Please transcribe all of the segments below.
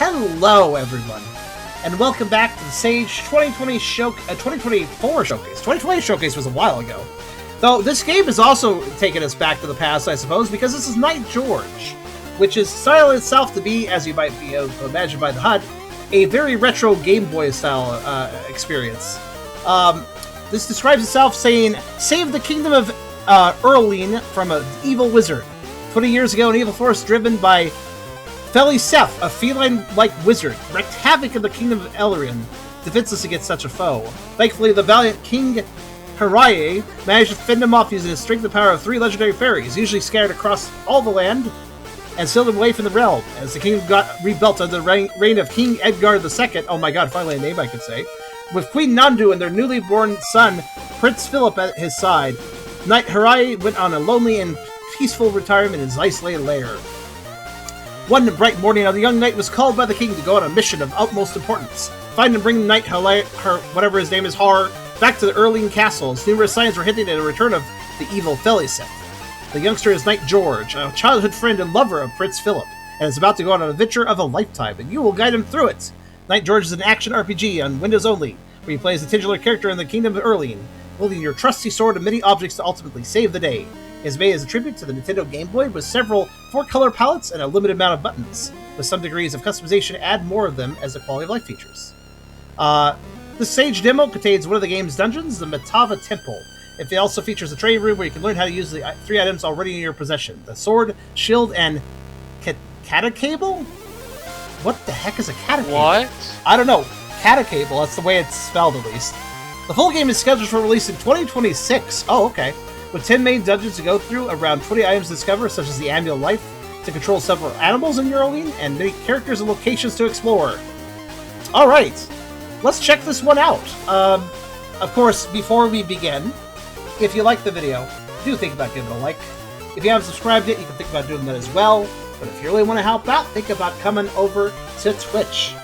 Hello, everyone, and welcome back to the Sage 2024 Showcase. 2020 Showcase was a while ago. Though this game has also taken us back to the past, I suppose, because this is Knight George, which is styled itself to be, as you might be able to imagine by the HUD, a very retro Game Boy style experience. This describes itself saying, "Save the kingdom of Erline from an evil wizard. 20 years ago, an evil force driven by Feliseth, a feline-like wizard, wreaked havoc in the kingdom of Elrin, defenseless against such a foe. Thankfully, the valiant King Haraye managed to fend him off using the strength and power of 3 legendary fairies, usually scattered across all the land, and sealed him away from the realm. As the kingdom got rebuilt under the reign of King Edgar II, oh my god, finally a name I could say, with Queen Nandu and their newly born son, Prince Philip, at his side, Knight Haraye went on a lonely and peaceful retirement in his isolated lair. One bright morning, the young knight was called by the king to go on a mission of utmost importance. Find and bring Knight whatever his name is, Har, back to the Erling Castle, as numerous signs were hinting at a return of the evil Feliseth. The youngster is Knight George, a childhood friend and lover of Prince Philip, and is about to go on an adventure of a lifetime, and you will guide him through it. Knight George is an action RPG on Windows only, where you play as a titular character in the kingdom of Erling, wielding your trusty sword and many objects to ultimately save the day. It is made as a tribute to the Nintendo Game Boy with several 4-color palettes and a limited amount of buttons, with some degrees of customization to add more of them as the quality of life features. This Sage demo contains one of the game's dungeons, the Matava Temple. It also features a training room where you can learn how to use the 3 items already in your possession: the sword, shield, and catacable? What the heck is a catacable? What? I don't know. Catacable, that's the way it's spelled at least. The full game is scheduled for release in 2026. Oh, okay. With 10 main dungeons to go through, around 20 items to discover, such as the Annual Life, to control several animals in Erling, and many characters and locations to explore. Alright, let's check this one out. Of course, before we begin, if you like the video, do think about giving it a like. If you haven't subscribed yet, you can think about doing that as well. But if you really want to help out, think about coming over to Twitch.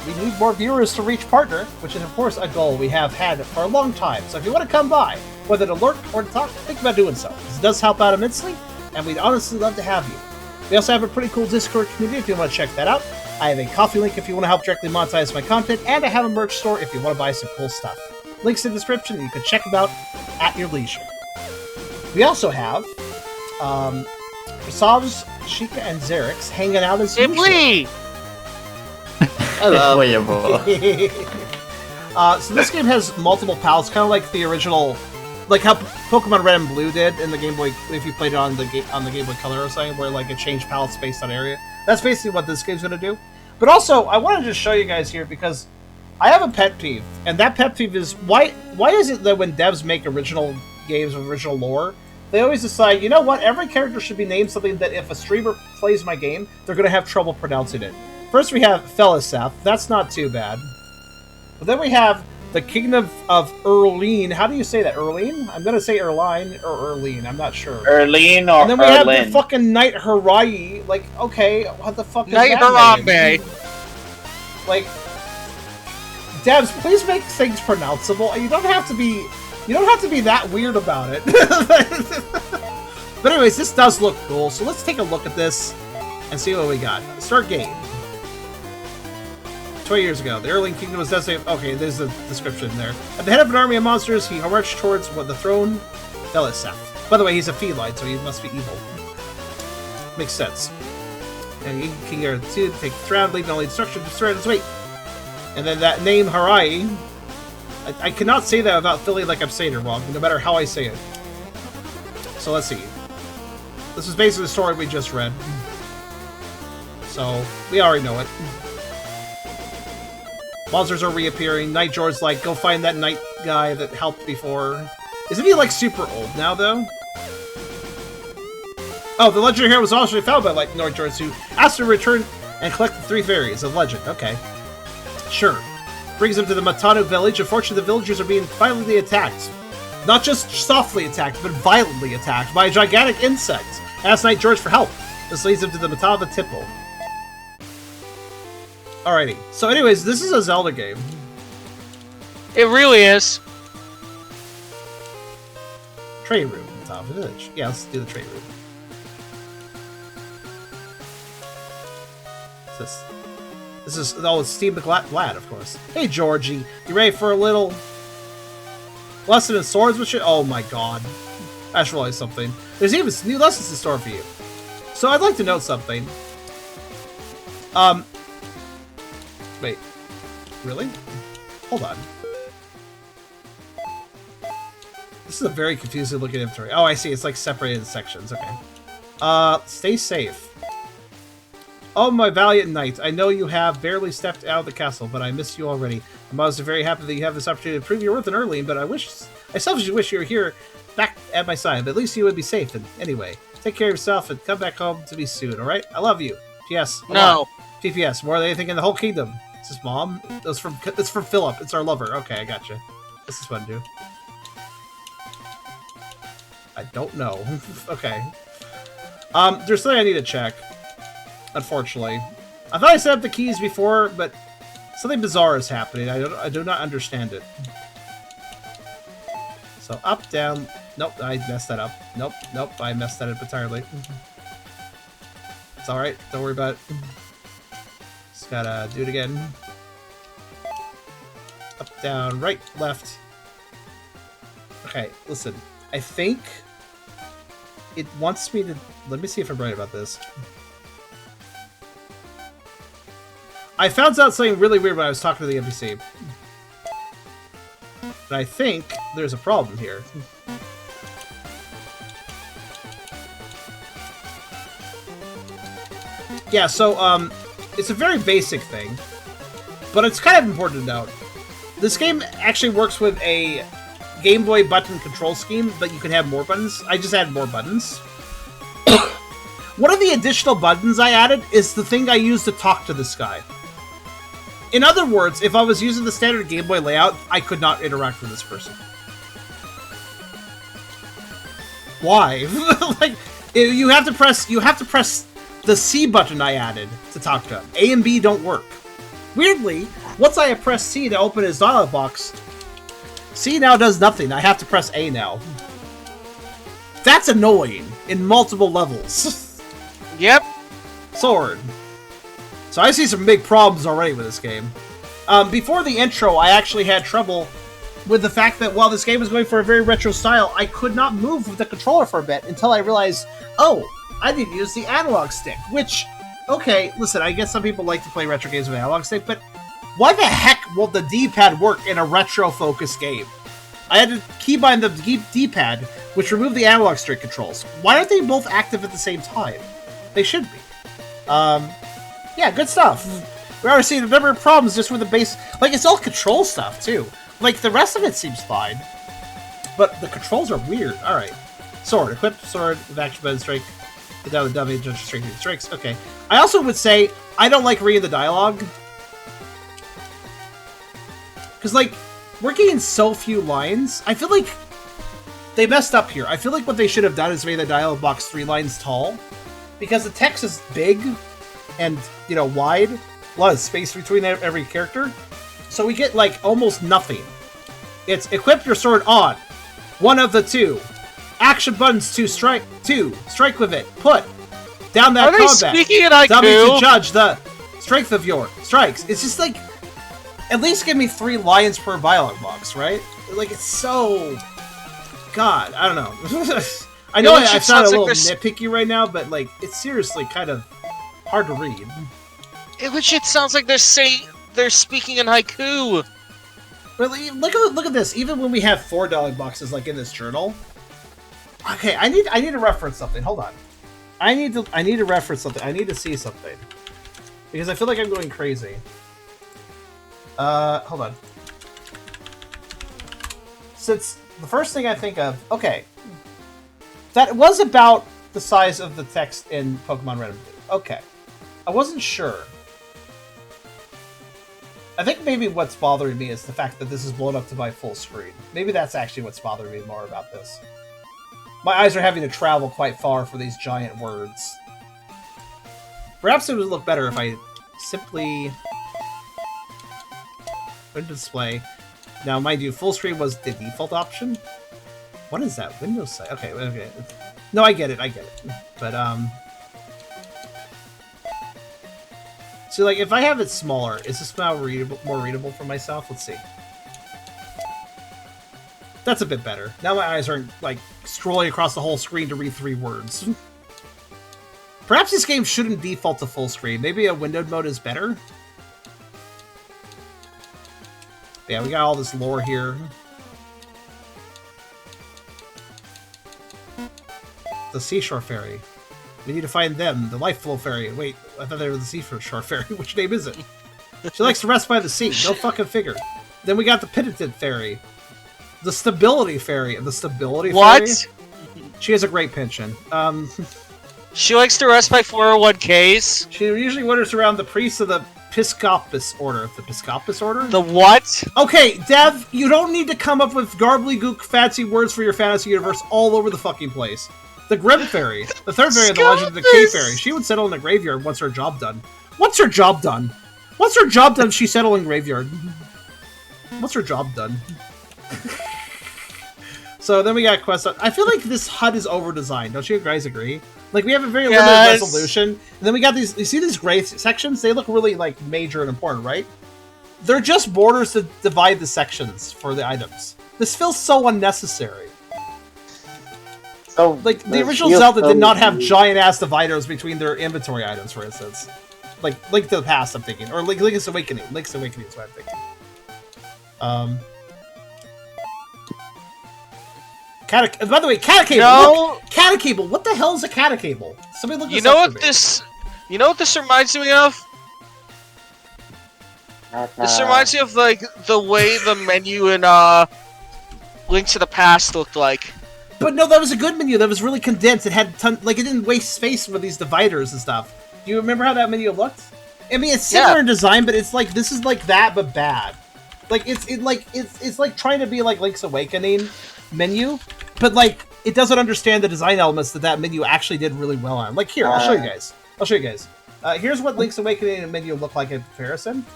We need more viewers to reach partner, which is of course a goal we have had for a long time. So if you want to come by, whether to lurk or to talk, think about doing so. This does help out immensely, and we'd honestly love to have you. We also have a pretty cool Discord community if you want to check that out. I have a Ko-fi link if you want to help directly monetize my content, and I have a merch store if you want to buy some cool stuff. Links in the description, and you can check them out at your leisure. We also have Savs, Sheikah, and Xerix hanging out as usual. Hello. So this game has multiple palettes, kind of like the original, like how Pokemon Red and Blue did in the Game Boy. If you played it on the Game Boy Color or something, where like it changed palettes based on area. That's basically what this game's going to do. But also, I wanted to just show you guys here because I have a pet peeve, and that pet peeve is why is it that when devs make original games with original lore, they always decide, you know what, every character should be named something that if a streamer plays my game, they're going to have trouble pronouncing it. First we have Feliseth, that's not too bad. But then we have the Kingdom of Erline. How do you say that? Erline? I'm going to say Erline or Erline, I'm not sure. Erline or And then we have the fucking Knight Haraye. Like, okay, what the fuck is Knight that Harambe. Like, devs, please make things pronounceable. You don't have to be that weird about it. But anyways, this does look cool, so let's take a look at this and see what we got. Start game. 20 years ago, the Erling Kingdom was designated. Okay, there's a description there. At the head of an army of monsters, he marched towards the throne, Feliseth. By the way, he's a feline, so he must be evil. Makes sense. And King Era 2 to take the throne, leaving only instruction to destroy his weight. And then that name, Haraye, I cannot say that without feeling like I'm saying it wrong, no matter how I say it. So let's see. This is basically the story we just read. So, we already know it. Monsters are reappearing. Knight George's like, go find that knight guy that helped before. Isn't he like super old now, though? Oh, the legendary hero was also found by like Knight George, who asked to return and collect the 3 fairies of legend. Okay. Sure. Brings him to the Matano village. Unfortunately, the villagers are being violently attacked. Not just softly attacked, but violently attacked by a gigantic insect. Asks Knight George for help. This leads him to the Matava Temple. Alrighty. So anyways, this is a Zelda game. It really is. Trade room at the top of the village. Yeah, let's do the trade room. What's this? This is... Oh, it's Steve Glad, of course. Hey, Georgie. You ready for a little... lesson in swordsmanship? Oh my god. That's really something. There's even new lessons in store for you. So I'd like to note something. Wait. Really? Hold on. This is a very confusing looking inventory. Oh, I see. It's like separated in sections. Okay. Stay safe. Oh, my valiant knight. I know you have barely stepped out of the castle, but I miss you already. I'm also very happy that you have this opportunity to prove your worth in Erling, but I selfishly wish you were here back at my side, but at least you would be safe. And anyway, take care of yourself and come back home to me soon, alright? I love you. P.S. No. PPS. More than anything in the whole kingdom. Is this Mom? It's from Philip. It's our lover. Okay, I gotcha. This is fun, dude. I don't know. Okay. There's something I need to check. Unfortunately. I thought I set up the keys before, but something bizarre is happening. I do not understand it. So up, down. Nope, I messed that up. Nope, I messed that up entirely. It's alright, don't worry about it. Just gotta do it again. Up, down, right, left. Okay, listen. I think it wants me to... Let me see if I'm right about this. I found out something really weird when I was talking to the NPC. But I think there's a problem here. Yeah, so, it's a very basic thing. But it's kind of important to note. This game actually works with a Game Boy button control scheme, but you can have more buttons. I just added more buttons. One of the additional buttons I added is the thing I use to talk to this guy. In other words, if I was using the standard Game Boy layout, I could not interact with this person. Why? Like, you have to press the C button I added to talk to him. A and B don't work. Weirdly, once I press C to open his dialog box, C now does nothing. I have to press A now. That's annoying in multiple levels. Yep. Sword. So I see some big problems already with this game. Before the intro, I actually had trouble with the fact that while this game was going for a very retro style, I could not move with the controller for a bit until I realized, oh, I need to use the analog stick, which, okay, listen, I guess some people like to play retro games with an analog stick, but why the heck will the D-pad work in a retro-focused game? I had to keybind the D-pad, which removed the analog stick controls. Why aren't they both active at the same time? They should be. Yeah, good stuff. We're already seeing a number of problems just with the base. Like, it's all control stuff, too. Like, the rest of it seems fine. But the controls are weird. Alright. Sword. Equip sword with action button strike. Get down the dummy, judge strength strikes. Okay. I also would say, I don't like reading the dialogue. Because, like, we're getting so few lines. I feel like they messed up here. I feel like what they should have done is made the dialogue box 3 lines tall. Because the text is big and, you know, wide. A lot of space between every character. So we get, like, almost nothing. It's equip your sword on. One of the two. Action buttons to strike. Strike with it. Put. Down that combat. Are they speaking in haiku? Dummy to judge the strength of your strikes. It's just like, at least give me 3 lines per dialogue box, right? Like, it's so... God, I don't know. I know I sound a little nitpicky right now, but, like, it's seriously kind of hard to read. Which it sounds like they're speaking in haiku. Really, look at this. Even when we have 4 dialogue boxes, like in this journal. Okay, I need to reference something. Hold on. I need to reference something. I need to see something because I feel like I'm going crazy. Hold on. Since the first thing I think of, okay, that was about the size of the text in Pokemon Red and Blue. Okay, I wasn't sure. I think maybe what's bothering me is the fact that this is blown up to my full screen. Maybe that's actually what's bothering me more about this. My eyes are having to travel quite far for these giant words. Perhaps it would look better if I simply... Window display. Now, mind you, full screen was the default option. What is that? Windows site? Okay, okay. No, I get it. But, So, like, if I have it smaller, is this now more readable for myself? Let's see. That's a bit better. Now my eyes aren't, like, scrolling across the whole screen to read 3 words. Perhaps this game shouldn't default to full screen. Maybe a windowed mode is better? Yeah, we got all this lore here. The Seashore Fairy. We need to find them. The Life Flow Fairy. Wait, I thought they were the Seashore Fairy. Which name is it? She likes to rest by the sea. Go fucking figure. Then we got the Penitent Fairy. The Stability Fairy. The Stability Fairy? What? She has a great pension. She likes to rest by 401ks. She usually wanders around the priests of the Piscopus Order. The Piscopus Order? The what? Okay, Dev, you don't need to come up with garbly-gook fancy words for your fantasy universe all over the fucking place. The Grim Fairy. The third fairy of the Legend of the Cave Fairy. She would settle in the graveyard once her job done. What's her job done? Once her job done, she settle in graveyard. What's her job done? So then we got quest. I feel like this HUD is over-designed. Don't you guys agree? Like, we have a very limited resolution. And then we got these... You see these gray sections? They look really, like, major and important, right? They're just borders to divide the sections for the items. This feels so unnecessary. So like, the original Zelda did not have giant-ass dividers between their inventory items, for instance. Like, Link to the Past, I'm thinking. Or Link's Awakening. Link's Awakening is what I'm thinking. By the way, Catacable. No. Catacable. What the hell is a Catacable? Somebody look. You know what this? You know what this reminds me of? This reminds me of like the way the menu in Link to the Past looked like. But no, that was a good menu. That was really condensed. It had it didn't waste space with these dividers and stuff. Do you remember how that menu looked? I mean, it's similar in design, but it's like this is like that, but bad. Like it's like trying to be like Link's Awakening menu, but like it doesn't understand the design elements that menu actually did really well on. Like here, I'll show you guys. Here's what Link's Awakening menu looked like in comparison.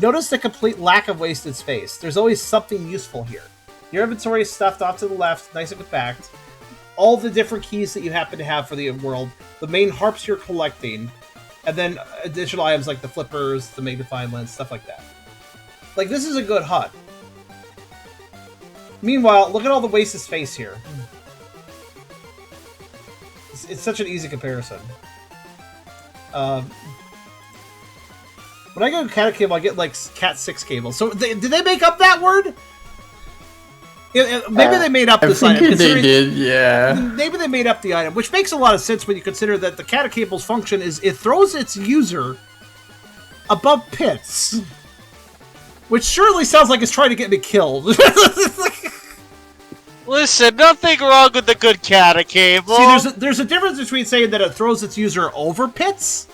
Notice the complete lack of wasted space. There's always something useful here. Your inventory is stuffed off to the left, nice and compact. All the different keys that you happen to have for the world, the main harps you're collecting, and then additional items like the flippers, the magnifying lens, stuff like that. Like, this is a good HUD. Meanwhile, look at all the wasted space here. It's such an easy comparison. When I go to Cat Cable, I get, like, Cat 6 cable. So, did they make up that word? Maybe they made up this item. They did, yeah. Maybe they made up the item, which makes a lot of sense when you consider that the Cat Cable's function is it throws its user above pits. Which surely sounds like it's trying to get me killed. Listen, nothing wrong with the good Catacable. See, there's a difference between saying that it throws its user over pits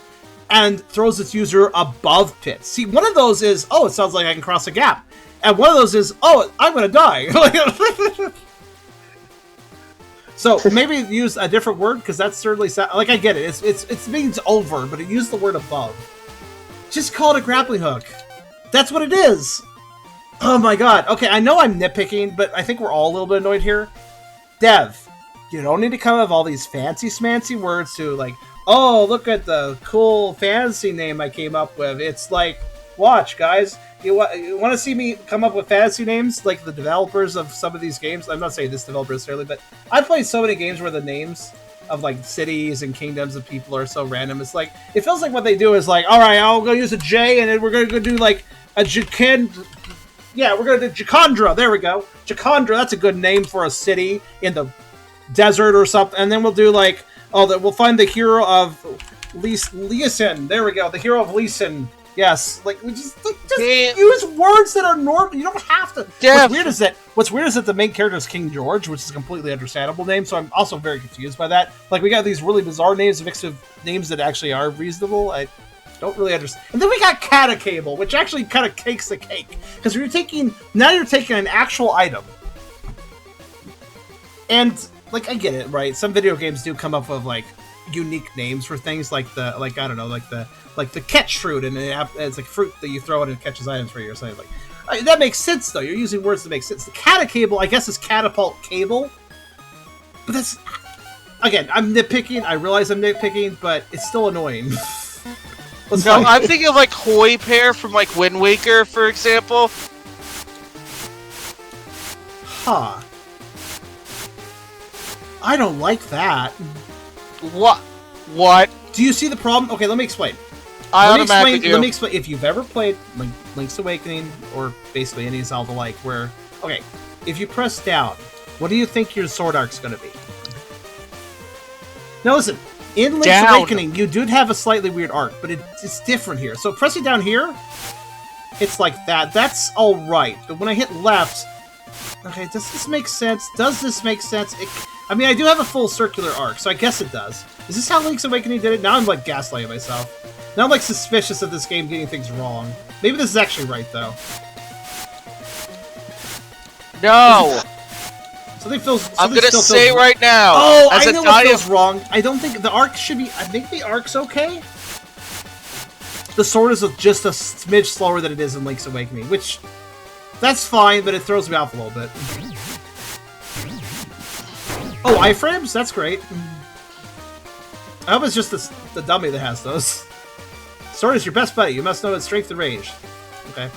and throws its user above pits. See, one of those is, oh, it sounds like I can cross a gap. And one of those is, oh, I'm gonna die. So maybe use a different word, because that's certainly like I get it. It means over, but it used the word above. Just call it a grappling hook. That's what it is. Oh my god. Okay, I know I'm nitpicking, but I think we're all a little bit annoyed here. Dev, you don't need to come up with all these fancy smancy words to like, oh, look at the cool fantasy name I came up with. It's like, watch, guys. You want to see me come up with fantasy names like the developers of some of these games? I'm not saying this developer necessarily, but I've played so many games where the names of like cities and kingdoms of people are so random. It's like, it feels like what they do is like, all right, I'll go use a J, and then we're going to go do like a Jakandra. Yeah, we're going to do Jakandra. There we go. Jakandra, that's a good name for a city in the desert or something. And then we'll do like, we'll find the hero of Leeson. There we go. The hero of Leeson. Yes, like we just use words that are normal. You don't have to. What's weird is that the main character is King George, which is a completely understandable name. So I'm also very confused by that. Like we got these really bizarre names mixed with names that actually are reasonable. I don't really understand. And then we got Catacable, which actually kind of takes the cake because you're taking an actual item, and like I get it, right? Some video games do come up with like unique names for things like the catch fruit, and it's like fruit that you throw in and catches items for you or something like. That makes sense though. You're using words that make sense. The Catacable, I guess, is catapult cable, but that's again, I'm nitpicking. I realize I'm nitpicking, but it's still annoying. Let's No, find- I'm thinking of like Hoi Pair from like Wind Waker, for example. Huh. I don't like that. What? What? Do you see the problem? Okay, let me explain. I Let me automatically explain. do. Let me explain. If you've ever played Link's Awakening or basically any Zelda-like, where if you press down, what do you think your sword arc's going to be? Now listen, in Link's Down. Awakening, you do have a slightly weird arc, but it's different here. So pressing down here, it's like that. That's all right. But when I hit left, okay, does this make sense? Does this make sense? I mean, I do have a full circular arc, so I guess it does. Is this how Link's Awakening did it? Now I'm like gaslighting myself. Now I'm like suspicious of this game getting things wrong. Maybe this is actually right though. No. I'm gonna say right now. Oh, as I know a what die feels of wrong. I don't think the arc should be. I think the arc's okay. The sword is just a smidge slower than it is in Link's Awakening, which that's fine, but it throws me off a little bit. Oh, iframes? That's great. I hope it's just the dummy that has those. Sword is your best buddy. You must know its strength and range. Okay.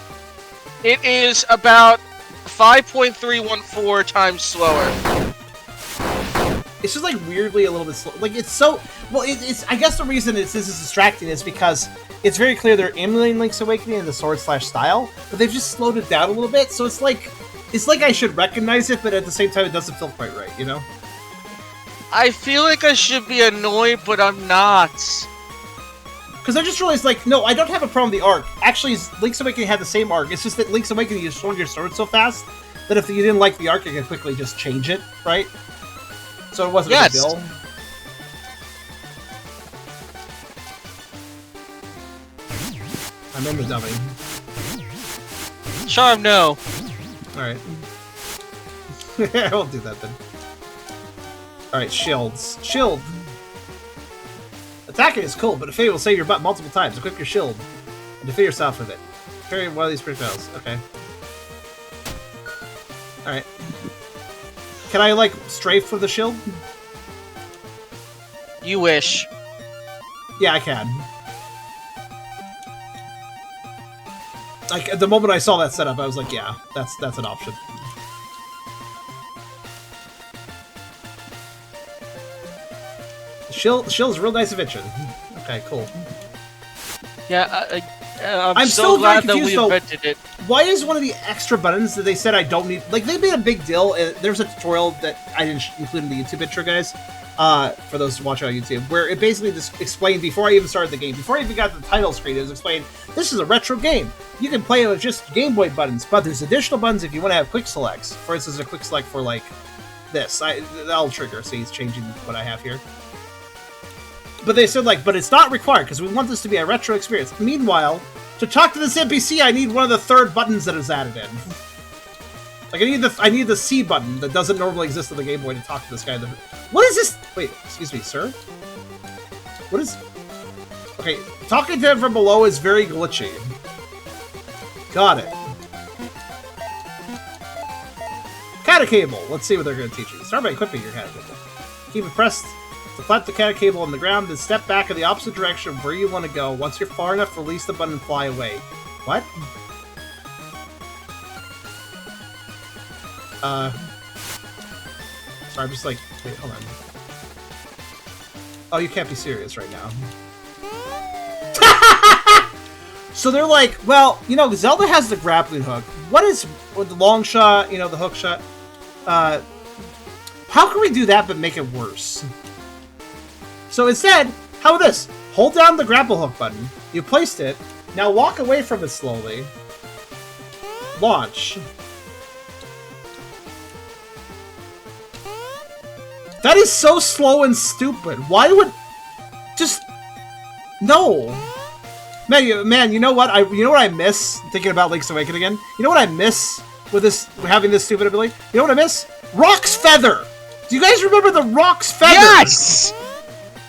It is about 5.314 times slower. It's just like weirdly a little bit slow. Like it's so well. It's I guess the reason this is distracting is because it's very clear they're emulating Link's Awakening in the sword/style, but they've just slowed it down a little bit. So it's like I should recognize it, but at the same time it doesn't feel quite right. You know? I feel like I should be annoyed, but I'm not. Because I just realized, like, no, I don't have a problem with the arc. Actually, Link's Awakening had the same arc. It's just that Link's Awakening, you swung your sword so fast that if you didn't like the arc, you could quickly just change it, right? So it wasn't a big deal. I'm in the dummy. Charm, no. Alright. I won't do that then. Alright, shields. Shield! Attacking is cool, but defeat will save your butt multiple times. Equip your shield and defeat yourself with it. Carry one of these projectiles. Okay. Alright. Can I, like, strafe with the shield? You wish. Yeah, I can. Like, at the moment I saw that setup, I was like, yeah, that's an option. Shield's a real nice invention. Okay, cool. Yeah, I'm I'm so still very glad that confused, we though. invented it. Why is one of the extra buttons that they said I don't need... Like, they made a big deal. There's a tutorial that I didn't include in the YouTube intro, guys, for those to watch on YouTube, where it basically just explained, before I even started the game, before I even got to the title screen, it was explained, this is a retro game. You can play it with just Game Boy buttons, but there's additional buttons if you want to have quick selects. For instance, a quick select for, like, this. That'll trigger. See, it's changing what I have here. But they said, like, but it's not required, because we want this to be a retro experience. Meanwhile, to talk to this NPC, I need one of the third buttons that is added in. Like, I need the C button that doesn't normally exist on the Game Boy to talk to this guy. What is this? Wait, excuse me, sir? What is... Okay, talking to him from below is very glitchy. Got it. Kata cable. Let's see what they're going to teach you. Start by equipping your kata cable. Keep it pressed to plant the kata cable on the ground, then step back in the opposite direction of where you want to go. Once you're far enough, release the button and fly away. What? Sorry, I'm just like... Wait, hold on. Oh, you can't be serious right now. So they're like, well, you know, Zelda has the grappling hook. What is... With the long shot, you know, the hook shot? How can we do that but make it worse? So instead, how about this? Hold down the grapple hook button. You placed it. Now walk away from it slowly. Launch. That is so slow and stupid. Why would... Just... No. Man, you know what? You know what I miss thinking about Link's Awakening again? You know what I miss with this, having this stupid ability? You know what I miss? Rock's Feather! Do you guys remember the Rock's Feather? Yes!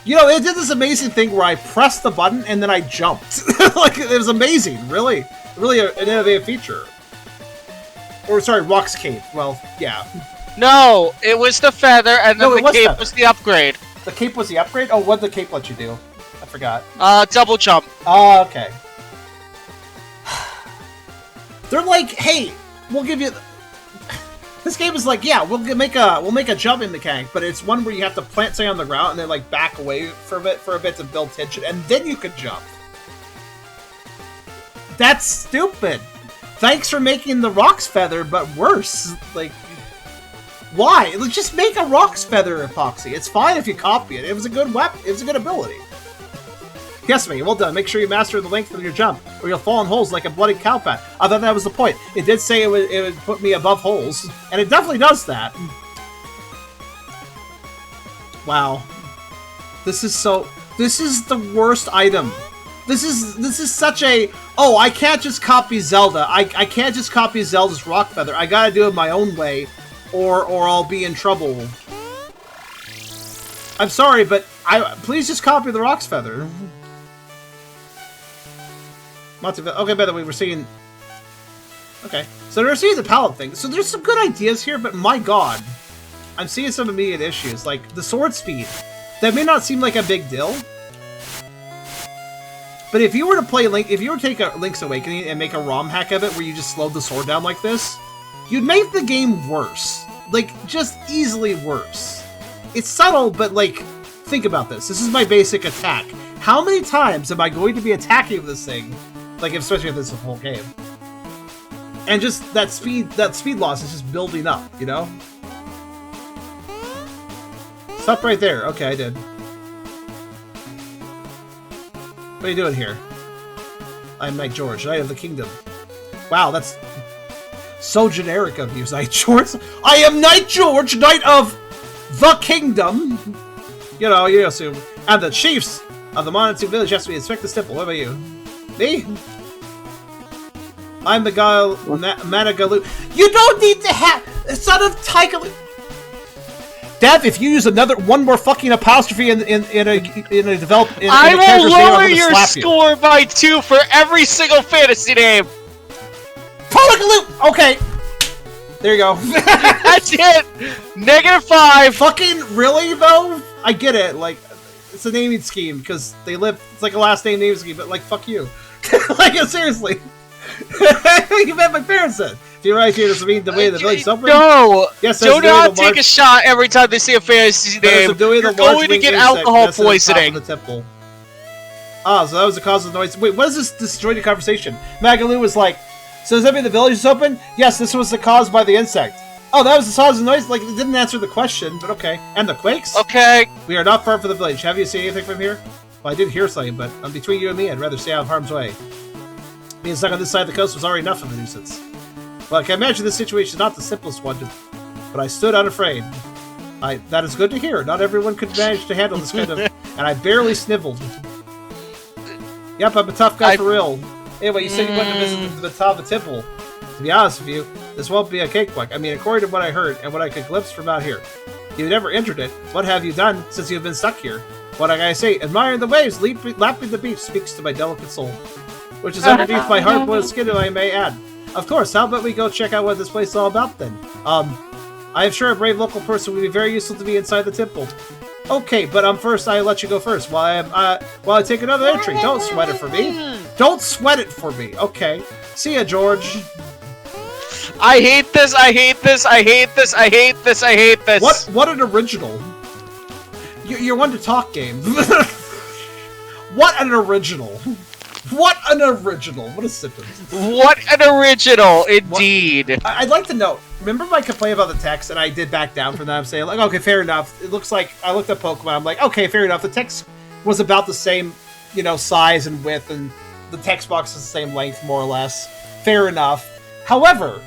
You know, it did this amazing thing where I pressed the button and then I jumped. Like, it was amazing, really. Really an innovative feature. Or, sorry, Rock's Cape. Well, yeah. No, it was the feather, and then No, it the was cape feather. was the upgrade. The cape was the upgrade? Oh, what did the cape let you do? I forgot. Double jump. Oh, okay. They're like, hey, we'll give you. This game is like, yeah, we'll make a jumping mechanic, but it's one where you have to plant something on the ground and then like back away for a bit to build tension, and then you can jump. That's stupid. Thanks for making the Rock's Feather, but worse. Like, why? Just make a Rock's Feather epoxy. It's fine if you copy it. It was a good weapon. It was a good ability. Yes, me. Well done. Make sure you master the length of your jump, or you'll fall in holes like a bloody cow pat. I thought that was the point. It did say it would put me above holes, and it definitely does that. Wow. This is the worst item. This is such a, oh, I can't just copy Zelda. I can't just copy Zelda's Rock Feather. I gotta do it my own way, or I'll be in trouble. I'm sorry, but please just copy the Rock's Feather. Okay, by the way, we're seeing... Okay, so we're seeing the palette thing. So there's some good ideas here, but my god. I'm seeing some immediate issues, like the sword speed. That may not seem like a big deal. But if you were to play Link, if you were to take a Link's Awakening and make a ROM hack of it where you just slowed the sword down like this, you'd make the game worse. Like, just easily worse. It's subtle, but like, think about this. This is my basic attack. How many times am I going to be attacking this thing? Like, especially if this is a whole game. And just that speed loss is just building up, you know? Stop right there. Okay, I did. What are you doing here? I'm Knight George, Knight of the Kingdom. Wow, that's so generic of you, Knight George. I am Knight George, Knight of the Kingdom. You know, you assume. And the chiefs of the Monotsu village asked me to inspect this temple. What about you? Me? I'm the Managalu. You don't need to have son of Tigaloo. Dev, if you use one more fucking apostrophe in a develop, I will lower your score by 2 for every single fantasy name. Tigaloo. Okay. There you go. That's it. -5. Fucking really though? I get it. Like, it's a naming scheme because they live. It's like a last name naming scheme, but like, fuck you. Like, seriously. You met my parents said. Do you realize here doesn't mean the way the village is open? No! Yes, do not take a shot every time they see a fantasy name. You're going to get alcohol poisoning. Ah, so that was the cause of the noise. Wait, what is this destroyed the conversation? Magalu was like, so does that mean the village is open? Yes, this was the cause by the insect. Oh, that was the cause of the noise? Like, it didn't answer the question, but okay. And the quakes? Okay. We are not far from the village. Have you seen anything from here? Well, I did hear something, but between you and me, I'd rather stay out of harm's way. Being stuck on this side of the coast was already enough of a nuisance. Well, I can imagine this situation is not the simplest one, but I stood unafraid. That is good to hear. Not everyone could manage to handle this kind of... And I barely sniveled. Yep, I'm a tough guy for real. Anyway, you said you wanted to visit the top of the temple. To be honest with you, this won't be a cakewalk. I mean, according to what I heard and what I could glimpse from out here. You never entered it. What have you done since you've been stuck here? What I gotta say, admiring the waves, lapping the beach speaks to my delicate soul. Which is underneath my hard-boiled skin, I may add. Of course, how about we go check out what this place is all about, then? I am sure a brave local person would be very useful to me inside the temple. Okay, but first I'll let you go first, while I take another entry. Don't sweat it for me. Don't sweat it for me. Okay. See ya, George. I hate this, I hate this, I hate this, I hate this, I hate this. What an original. You're one to talk game. What an original. What an original! What a sentence! What an original, indeed! I'd like to know. Remember my complaint about the text, and I did back down from that. I'm saying, like, okay, fair enough. It looks like I looked at Pokemon. I'm like, okay, fair enough. The text was about the same, you know, size and width, and the text box is the same length, more or less. Fair enough. However,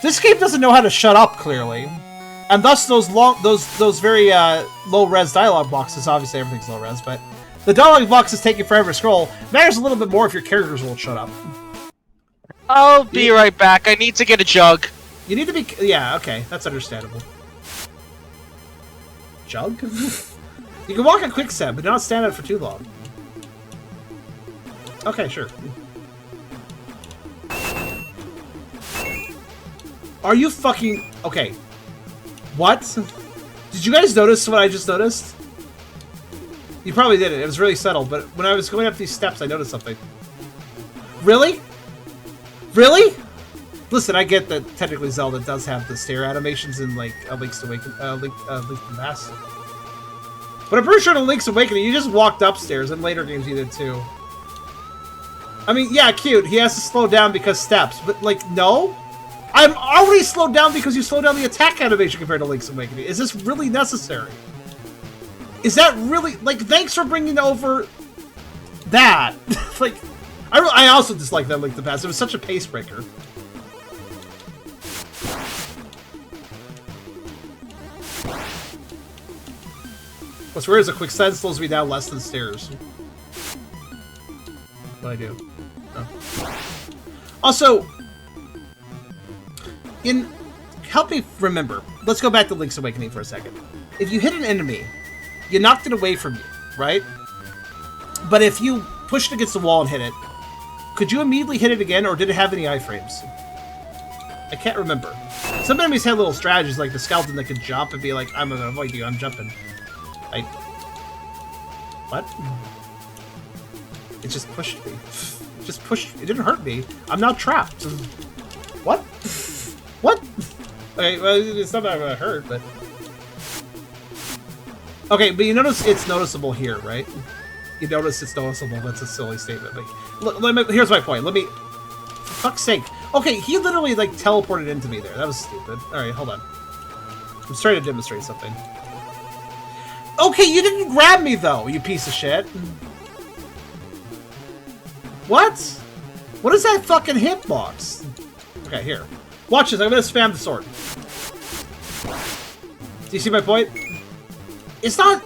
this game doesn't know how to shut up clearly, and thus those very low res dialogue boxes. Obviously, everything's low res, but. The dialogue box is taking forever to scroll. Matters a little bit more if your characters won't shut up. I'll be right back. I need to get a jug. You need to be... Yeah, okay. That's understandable. Jug? You can walk a quick step, but not stand out for too long. Okay, sure. Are you fucking... Okay. What? Did you guys notice what I just noticed? You probably did it. It was really subtle, but when I was going up these steps, I noticed something. Really? Really? Listen, I get that technically Zelda does have the stair animations in, like, Link's Awakening, Link to the Past. But I'm pretty sure in Link's Awakening, you just walked upstairs, and later games you did too. I mean, yeah, cute. He has to slow down because steps, but, like, no? I'm already slowed down because you slowed down the attack animation compared to Link's Awakening. Is this really necessary? Is that really... Like, thanks for bringing over that. Like, I also dislike that Link to the Past. It was such a pace breaker. What's weird is a quick slide slows me down less than stairs. What do I do? Oh. Also, help me remember. Let's go back to Link's Awakening for a second. If you hit an enemy, you knocked it away from you, right? But if you pushed it against the wall and hit it, could you immediately hit it again, or did it have any iframes? I can't remember. Some enemies had little strategies, like the skeleton that could jump and be like, I'm gonna avoid you, I'm jumping. What? It just pushed me. It just pushed. It didn't hurt me. I'm now trapped. What? What? Okay, well, it's not that I'm gonna hurt, but... Okay, but you notice it's noticeable here, right? You notice it's noticeable. That's a silly statement. But here's my point. For fuck's sake. Okay, he literally, like, teleported into me there. That was stupid. Alright, hold on. I'm trying to demonstrate something. Okay, you didn't grab me, though, you piece of shit. What? What is that fucking hitbox? Okay, here. Watch this, I'm gonna spam the sword. Do you see my point? It's not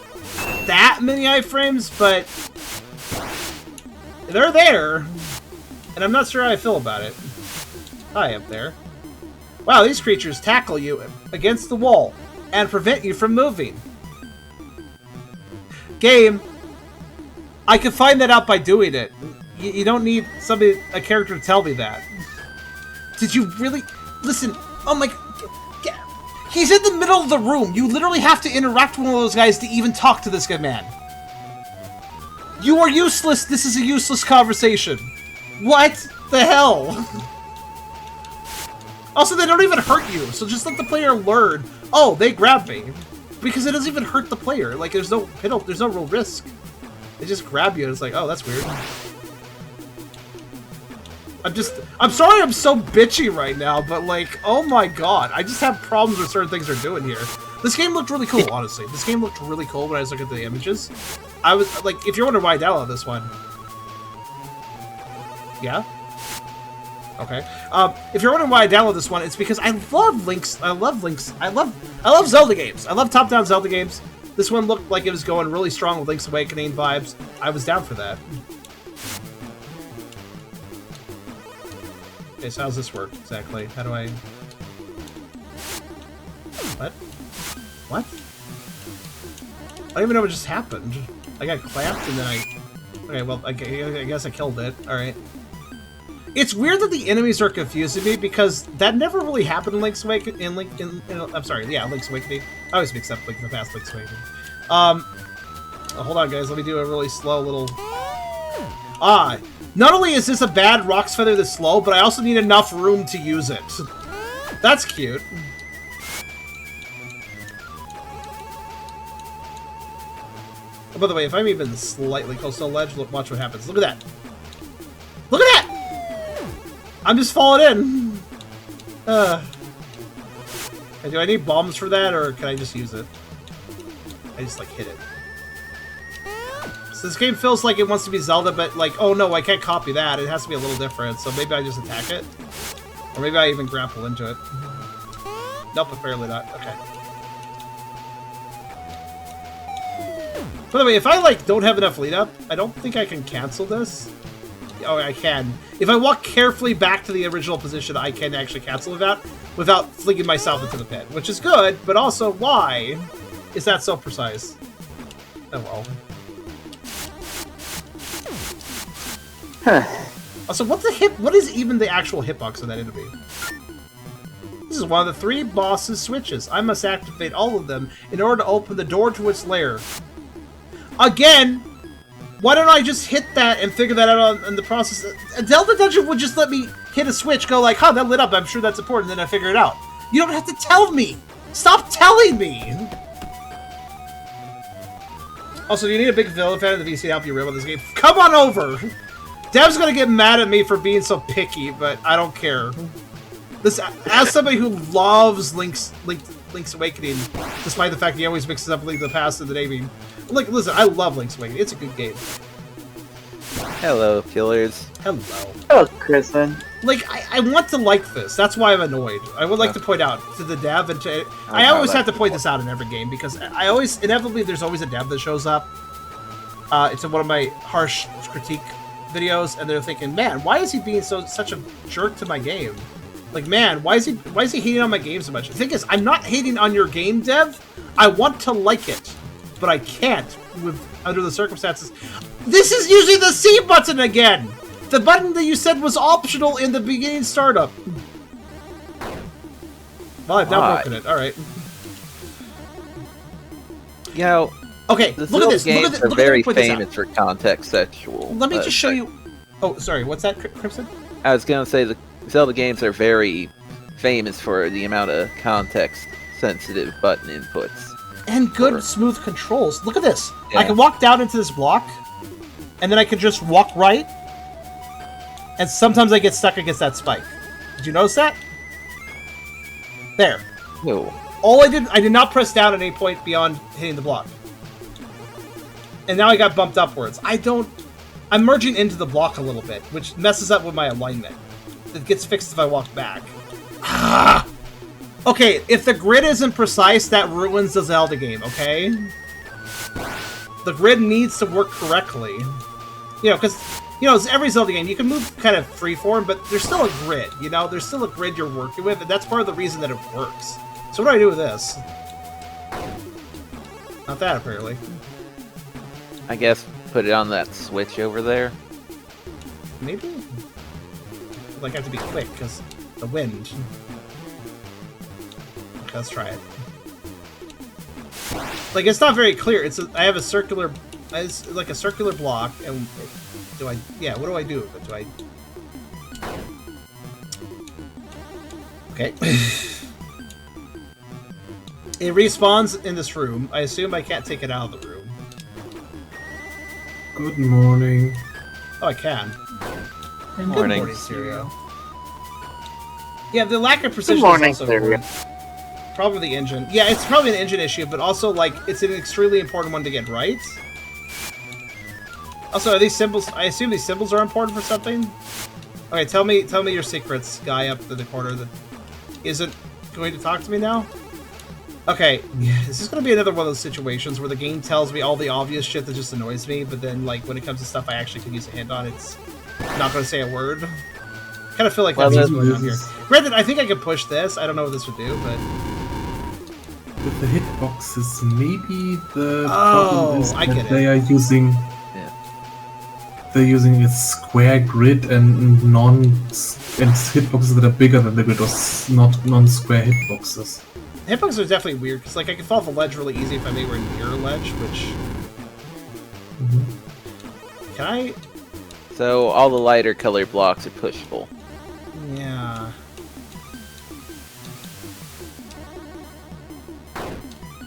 that many iframes, but... they're there. And I'm not sure how I feel about it. Hi, up there. Wow, these creatures tackle you against the wall and prevent you from moving. Game, I can find that out by doing it. You don't need a character to tell me that. Did you really... Listen, oh my... He's in the middle of the room. You literally have to interact with one of those guys to even talk to this good man. You are useless. This is a useless conversation. What the hell? Also, they don't even hurt you, so just let the player learn. Oh, they grabbed me. Because it doesn't even hurt the player. Like, there's no real risk. They just grab you and it's like, oh, that's weird. I'm sorry I'm so bitchy right now, but like, oh my god, I just have problems with certain things they're doing here. This game looked really cool, honestly. This game looked really cool when I was looking at the images. I was, like, if you're wondering why I downloaded this one. Yeah? Okay. If you're wondering why I downloaded this one, it's because I love Zelda games. I love top-down Zelda games. This one looked like it was going really strong with Link's Awakening vibes. I was down for that. Okay, so how does this work exactly? How do I... What? What? I don't even know what just happened. I got clamped and then I... Okay, well, I guess I killed it. Alright. It's weird that the enemies are confusing me because that never really happened in Link's Awakening. I'm sorry, yeah, Link's Awakening. I always mix up Link in the Past, Link's Awakening. Hold on, guys. Let me do a really slow little... Not only is this a bad Rock's Feather that's slow, but I also need enough room to use it. That's cute. Oh, by the way, if I'm even slightly close to the ledge, look, watch what happens. Look at that. Look at that! I'm just falling in. Do I need bombs for that, or can I just use it? I just, like, hit it. So this game feels like it wants to be Zelda, but, like, oh no, I can't copy that. It has to be a little different, so maybe I just attack it? Or maybe I even grapple into it. Nope, apparently not. Okay. By the way, if I, like, don't have enough lead up, I don't think I can cancel this. Oh, I can. If I walk carefully back to the original position, I can actually cancel it out without flinging myself into the pit, which is good, but also, why is that so precise? Oh, well. Also, what is even the actual hitbox of that enemy? This is one of the 3 bosses' switches. I must activate all of them in order to open the door to its lair. Again, why don't I just hit that and figure that out in the process? Delta Dungeon would just let me hit a switch, go like, huh, that lit up, I'm sure that's important, and then I figure it out. You don't have to tell me! Stop telling me! Also, do you need a big villain fan of the VC to help you real with this game? Come on over! Dev's gonna get mad at me for being so picky, but I don't care. This, as somebody who loves Link's Awakening, despite the fact he always mixes up Link to the Past and the naming. Like, listen, I love Link's Awakening. It's a good game. Hello, killers. Hello. Hello, Kristen. Like, I want to like this. That's why I'm annoyed. I would like to point out to the dev and to... I always have to point this out in every game, because I always... Inevitably, there's always a dev that shows up. It's in one of my harsh critique videos, and they're thinking, man, why is he being such a jerk to my game? Like, man, why is he hating on my game so much? The thing is, I'm not hating on your game, dev. I want to like it, but I can't under the circumstances. This is using the C button again! The button that you said was optional in the beginning startup. Well, I've now broken it. Alright. You know, okay, the look at this. games Look at are very famous for context sexual. Let me just show you... Oh, sorry, what's that, Crimson? I was going to say the Zelda games are very famous for the amount of context-sensitive button inputs. And good, smooth controls. Look at this. Yeah. I can walk down into this block, and then I can just walk right, and sometimes I get stuck against that spike. Did you notice that? There. No. I did not press down at any point beyond hitting the block. And now I got bumped upwards. I'm merging into the block a little bit, which messes up with my alignment. It gets fixed if I walk back. Ah! Okay, if the grid isn't precise, that ruins the Zelda game, okay? The grid needs to work correctly. You know, because, you know, every Zelda game, you can move kind of freeform, but there's still a grid, you know? There's still a grid you're working with, and that's part of the reason that it works. So what do I do with this? Not that, apparently. I guess put it on that switch over there. Maybe? Like, I have to be quick, because the wind. Okay, let's try it. Like, it's not very clear. I have a circular... It's like a circular block, and... Yeah, what do I do with it? Do I... Okay. It respawns in this room. I assume I can't take it out of the room. Good morning. Oh, I can. Good morning, Sirio. Yeah, the lack of precision is also important. Problem with the engine. Yeah, it's probably an engine issue, but also, like, it's an extremely important one to get right. Also, are these symbols... I assume these symbols are important for something? Okay, tell me your secrets, guy up in the corner that isn't going to talk to me now? Okay, is this going to be another one of those situations where the game tells me all the obvious shit that just annoys me, but then, like, when it comes to stuff I actually can use a hint on, it's not going to say a word? Kind of feel like that's what's going on here. Granted, I think I could push this. I don't know what this would do, but... With the hitboxes, maybe the problem is I that get they are using... Yeah. They're using a square grid and hitboxes that are bigger than the grid, or not non-square hitboxes. Hitboxes are definitely weird, because like I can fall off a ledge really easy if I'm anywhere near a ledge, which... Can I... So all the lighter colored blocks are pushable. Yeah...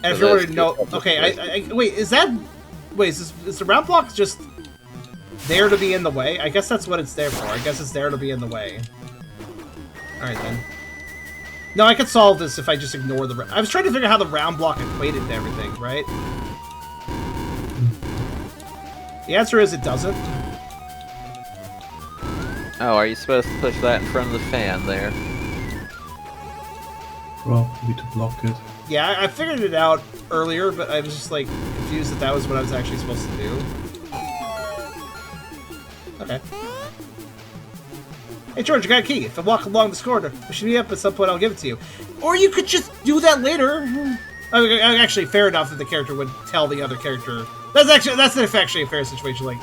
And if you already know... Okay, wait, is that... Wait, is the round block just there to be in the way? I guess that's what it's there for. I guess it's there to be in the way. Alright then. No, I could solve this if I just ignore the... I was trying to figure out how the round block equated to everything, right? The answer is it doesn't. Oh, are you supposed to push that in front of the fan there? Probably to block it. Yeah, I figured it out earlier, but I was just, like, confused that that was what I was actually supposed to do. Okay. Hey, George, I got a key. If I walk along this corridor, we should meet up at some point, I'll give it to you. Or you could just do that later. Actually, fair enough that the character would tell the other character. That's actually a fair situation. Like,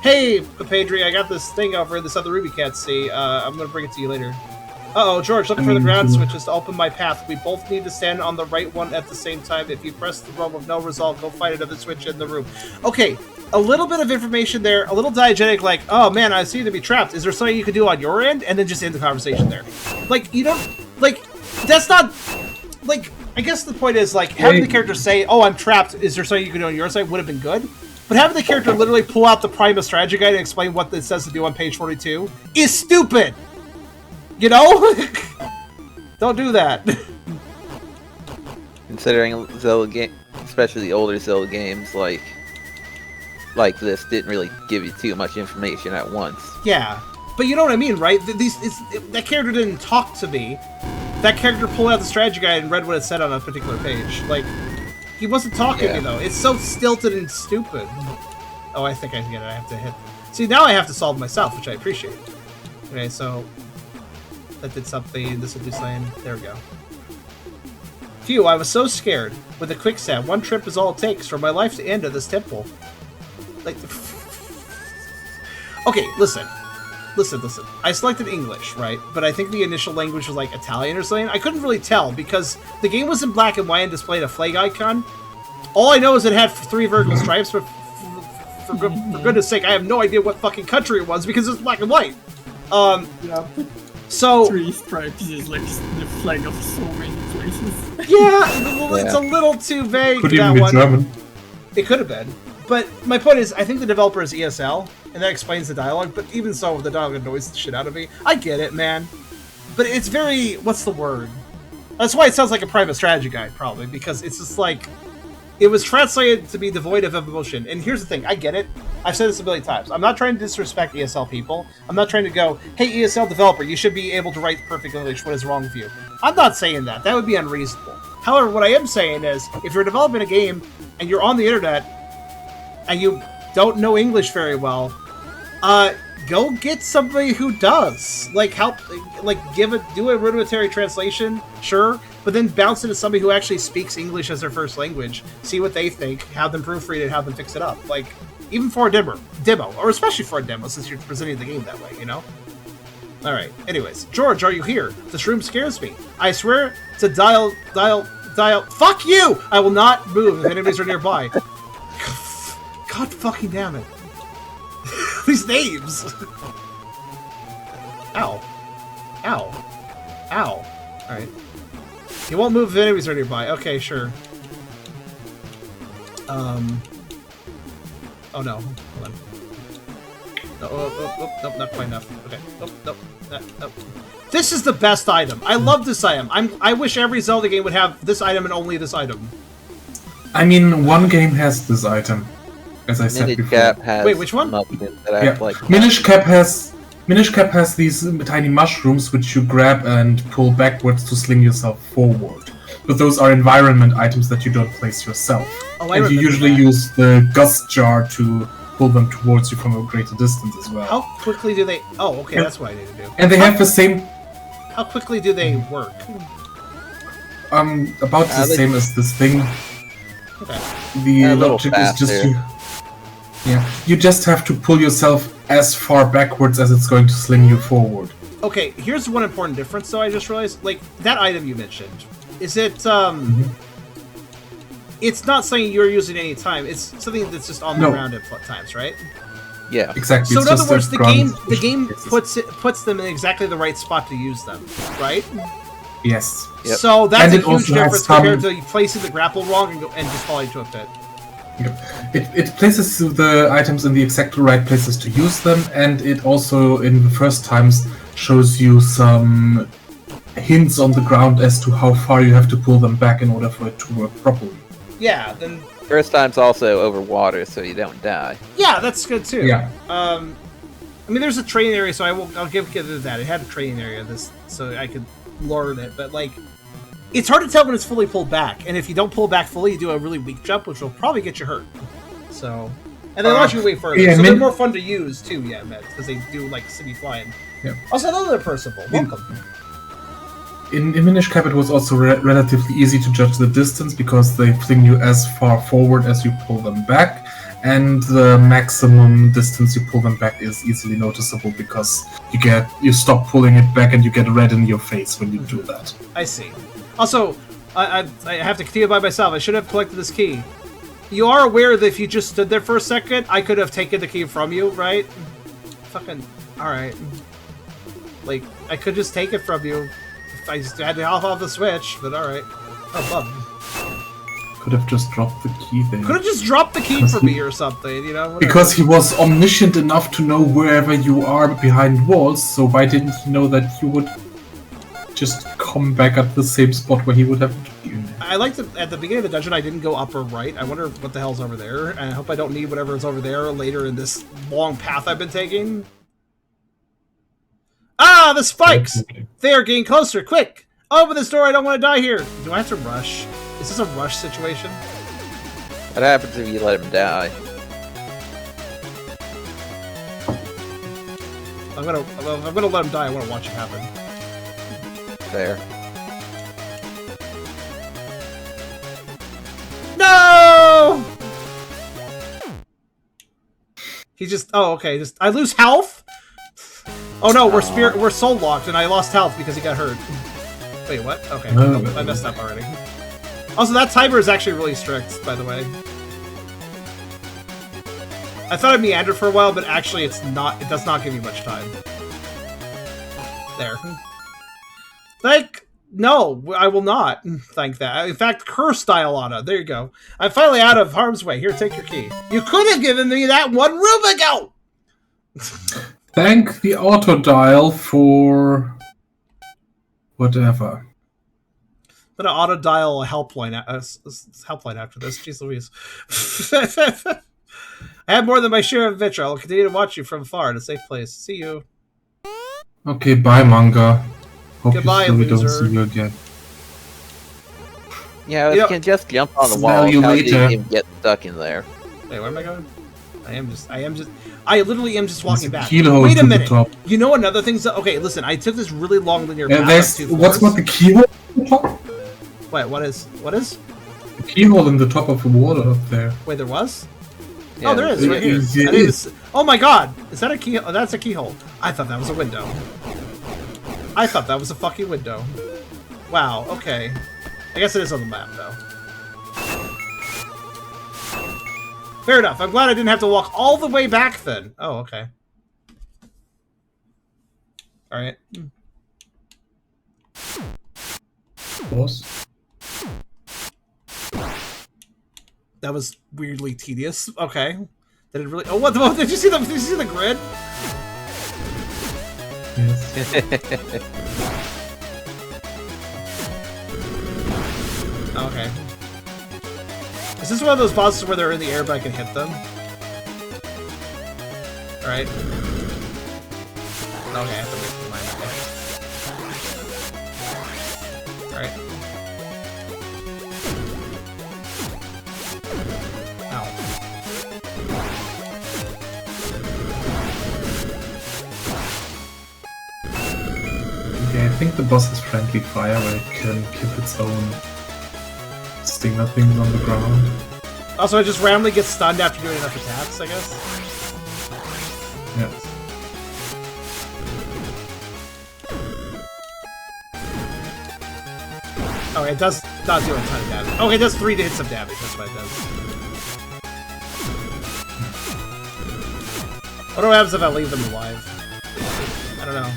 hey, Pedri, I got this thing over in this other room you can't see. I'm gonna bring it to you later. Uh-oh, George, looking I for the mean, ground to- switches to open my path. We both need to stand on the right one at the same time. If you press the roll with no result, go find another switch in the room. Okay, a little bit of information there, a little diegetic, like, oh man, I seem to be trapped. Is there something you can do on your end? And then just end the conversation there. Like, you don't, like, that's not, like, I guess the point is, like, having the character say, oh, I'm trapped, is there something you can do on your side, would have been good. But having the character literally pull out the Prima strategy guide and explain what this says to do on page 42 is stupid! You know? Don't do that. Considering Zelda game, especially the older Zelda games like this, didn't really give you too much information at once. Yeah, but you know what I mean, right? That character didn't talk to me. That character pulled out the strategy guide and read what it said on a particular page. Like, he wasn't talking to me, though. It's so stilted and stupid. Oh, I think I get it. I have to hit... See, now I have to solve myself, which I appreciate. Okay, so... That did something. This will do something. There we go. Phew, I was so scared. With a quicksand, one trip is all it takes for my life to end at this temple. Like... Okay, listen. Listen. I selected English, right? But I think the initial language was like Italian or something. I couldn't really tell because the game was in black and white and displayed a flag icon. All I know is it had 3 vertical stripes, but for goodness sake, I have no idea what fucking country it was because it's black and white. Yeah. So 3 stripes is like the flag of so many places. yeah, it's a little too vague. Could that even be one. German. It could have been. But my point is, I think the developer is ESL, and that explains the dialogue, but even so, the dialogue annoys the shit out of me. I get it, man. But it's very... What's the word? That's why it sounds like a private strategy guide, probably, because it's just like... It was translated to be devoid of emotion. And here's the thing, I get it. I've said this a million times. I'm not trying to disrespect ESL people. I'm not trying to go, hey, ESL developer, you should be able to write perfect English. What is wrong with you? I'm not saying that. That would be unreasonable. However, what I am saying is, if you're developing a game, and you're on the internet, and you don't know English very well, go get somebody who does. Like, help, like, do a rudimentary translation, sure, but then bounce into somebody who actually speaks English as their first language, see what they think, have them proofread it, have them fix it up. Like, even for a demo, or especially for a demo, since you're presenting the game that way, you know? Alright, anyways. George, are you here? This room scares me. I swear to dial... Fuck you! I will not move if enemies are nearby. God fucking damn it. These names! Ow. Ow. Ow. Alright. You won't move if enemies are nearby. Okay, sure. Oh no. Hold on. Nope, not quite enough. Okay. Nope. This is the best item. I love this item. I wish every Zelda game would have this item and only this item. I mean, one game has this item, as I said before. Cap has Wait, which one? that I like. Minish Cap has these tiny mushrooms which you grab and pull backwards to sling yourself forward. But those are environment items that you don't place yourself. Oh, I and you remember usually that. use the gust jar to pull them towards you from a greater distance as well. How quickly do they... Oh, okay, that's what I need to do. And they have the same... How quickly do they work? About the same as this thing. Okay. The A little logic is just faster. you just have to pull yourself as far backwards as it's going to sling you forward. Okay, here's one important difference, though, I just realized. Like, that item you mentioned, is it, It's not something you're using any time, it's something that's just on the ground at times, right? Yeah. Exactly. So it's in other just words, a the game ground- puts them in exactly the right spot to use them, right? Yes. Yep. So that's And a it huge also has difference some- compared to you placing the grapple wrong and just falling into a pit. It places the items in the exact right places to use them, and it also, in the first times, shows you some hints on the ground as to how far you have to pull them back in order for it to work properly. Yeah, then... First time's also over water, so you don't die. Yeah, that's good, too. Yeah. I mean, there's a training area, so I'll give it that. It had a training area, so I could learn it, but, like... It's hard to tell when it's fully pulled back, and if you don't pull back fully, you do a really weak jump, which will probably get you hurt. So... And they launch you way further, yeah, so they're more fun to use, too, yeah, Matt, because they do, like, city flying. Yeah. Also, another Percival. Welcome. In Minish Cap, it was also relatively easy to judge the distance because they fling you as far forward as you pull them back, and the maximum distance you pull them back is easily noticeable because you stop pulling it back and you get red in your face when you do that. I see. Also, I have to continue by myself. I should have collected this key. You are aware that if you just stood there for a second, I could have taken the key from you, right? Fucking... Alright. Like, I could just take it from you. If I just had to off the switch, but alright. Oh, bum. Could have just dropped the key there. Could have just dropped the key for me or something, you know? Whatever. Because he was omniscient enough to know wherever you are behind walls, so why didn't he know that you would just come back at the same spot where he would have you? I like that at the beginning of the dungeon I didn't go up or right. I wonder what the hell's over there, and I hope I don't need whatever is over there later in this long path I've been taking. Ah, the spikes! They are getting closer, quick! Open this door, I don't want to die here! Do I have to rush? Is this a rush situation? What happens if you let him die? I'm gonna let him die, I want to watch it happen. There. No! He just... Oh, okay. Just I lose health? Oh no, we're soul locked, and I lost health because he got hurt. Wait, what? Okay, I messed up already. Also, that timer is actually really strict, by the way. I thought I'd meander for a while, but actually it's not. It does not give you much time. There. No, I will not thank that. In fact, curse Dialana. There you go. I'm finally out of harm's way. Here, take your key. You could have given me that 1 room ago! Thank the auto dial for whatever. I'm gonna auto dial a helpline after this. Jeez Louise. I have more than my share of vitriol. I'll continue to watch you from afar in a safe place. See you. Okay, bye, manga. Hope Goodbye, we don't loser. see you again. Yeah, you can just jump on the Smell wall. you How do later. you get stuck in there? Wait, where am I going? I literally am just walking back. Keyhole Wait a to the minute. top. You know another thing's... Okay, listen, I took this really long linear Yeah, path. there's up 2 what's floors. not the keyhole at the top? Wait, what is? The keyhole in the top of the wall up there. Wait, there was? Yeah, Oh, there is, right here. It I didn't is. oh my god! Is that a key? Oh, that's a keyhole. I thought that was a window. I thought that was a fucking window. Wow, okay. I guess it is on the map, though. Fair enough. I'm glad I didn't have to walk all the way back then. Oh, okay. Alright. Boss. That was weirdly tedious. Okay. Did it really... Oh, what the... Did you see the grid? Yes. Okay. Is this one of those bosses where they're in the air but I can hit them? Alright. Okay, I have to wait for mine. Alright. Ow. Okay, I think the boss has friendly fire where it can keep its own stinger things on the ground. Also, I just randomly get stunned after doing enough attacks, I guess. Yes. Oh, it does not do a ton of damage. Okay, it does 3 hits of damage, that's what it does. What happens if I leave them alive? I don't know.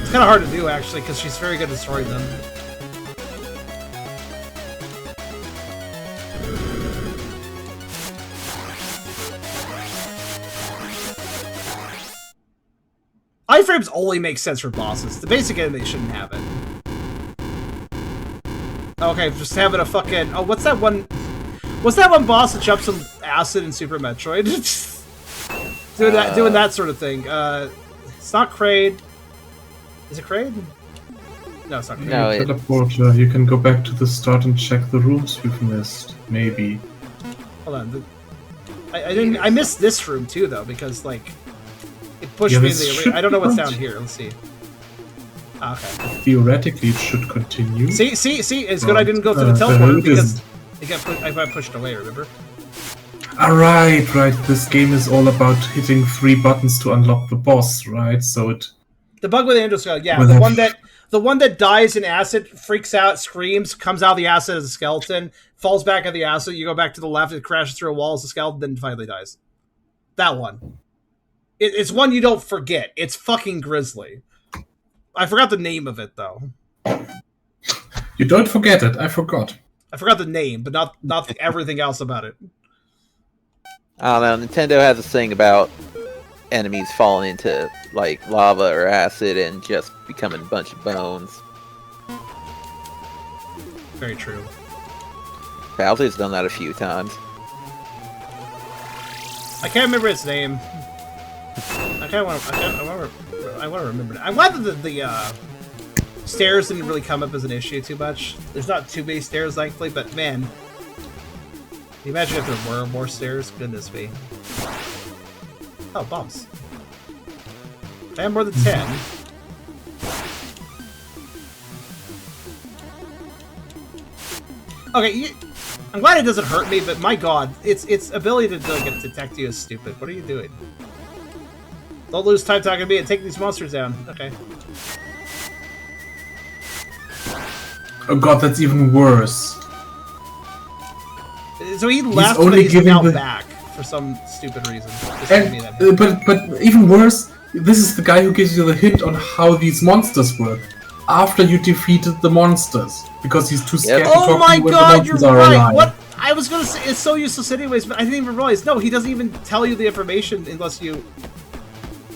It's kind of hard to do, actually, because she's very good at destroying them. Iframes only make sense for bosses. The basic enemy shouldn't have it. Okay, just having a fucking... Oh, what's that one... What's that one boss that jumps some acid in Super Metroid? doing that sort of thing. It's not Kraid. Is it Kraid? No, it's not Kraid. No, Teleporter, you can go back to the start and check the rooms you've missed. Maybe. Hold on. I missed this room too, though, because, like... It pushed me into the... I don't know what's down here. Let's see. Ah, okay. Theoretically, it should continue. See? It's good I didn't go through the teleporter because I got pushed away, remember? Right. This game is all about hitting 3 buttons to unlock the boss, right? So it... The bug with the endoskeleton, yeah. Well, The one that dies in acid, freaks out, screams, comes out of the acid as a skeleton, falls back at the acid, you go back to the left, it crashes through a wall as a skeleton, then finally dies. That one. It's one you don't forget. It's fucking grisly. I forgot the name of it, though. You don't forget it. I forgot. I forgot the name, but not everything else about it. I don't know. Nintendo has a thing about enemies falling into like lava or acid and just becoming a bunch of bones. Very true. Bowser's done that a few times. I can't remember its name. I want to remember it. I'm glad that the stairs didn't really come up as an issue too much. There's not too many stairs, thankfully, but man, can you imagine if there were more stairs? Goodness me. Oh, bombs. I have more than 10. Okay, I'm glad it doesn't hurt me, but my god, its ability to detect you is stupid. What are you doing? Don't lose time talking to me and take these monsters down. Okay. Oh god, that's even worse. So he left, but he's now back for some stupid reason. But even worse, this is the guy who gives you the hint on how these monsters work. After you defeated the monsters, because he's too scared to talk to you when the monsters are alive. What? I was gonna say it's so useless anyways, but I didn't even realize. No, he doesn't even tell you the information unless you.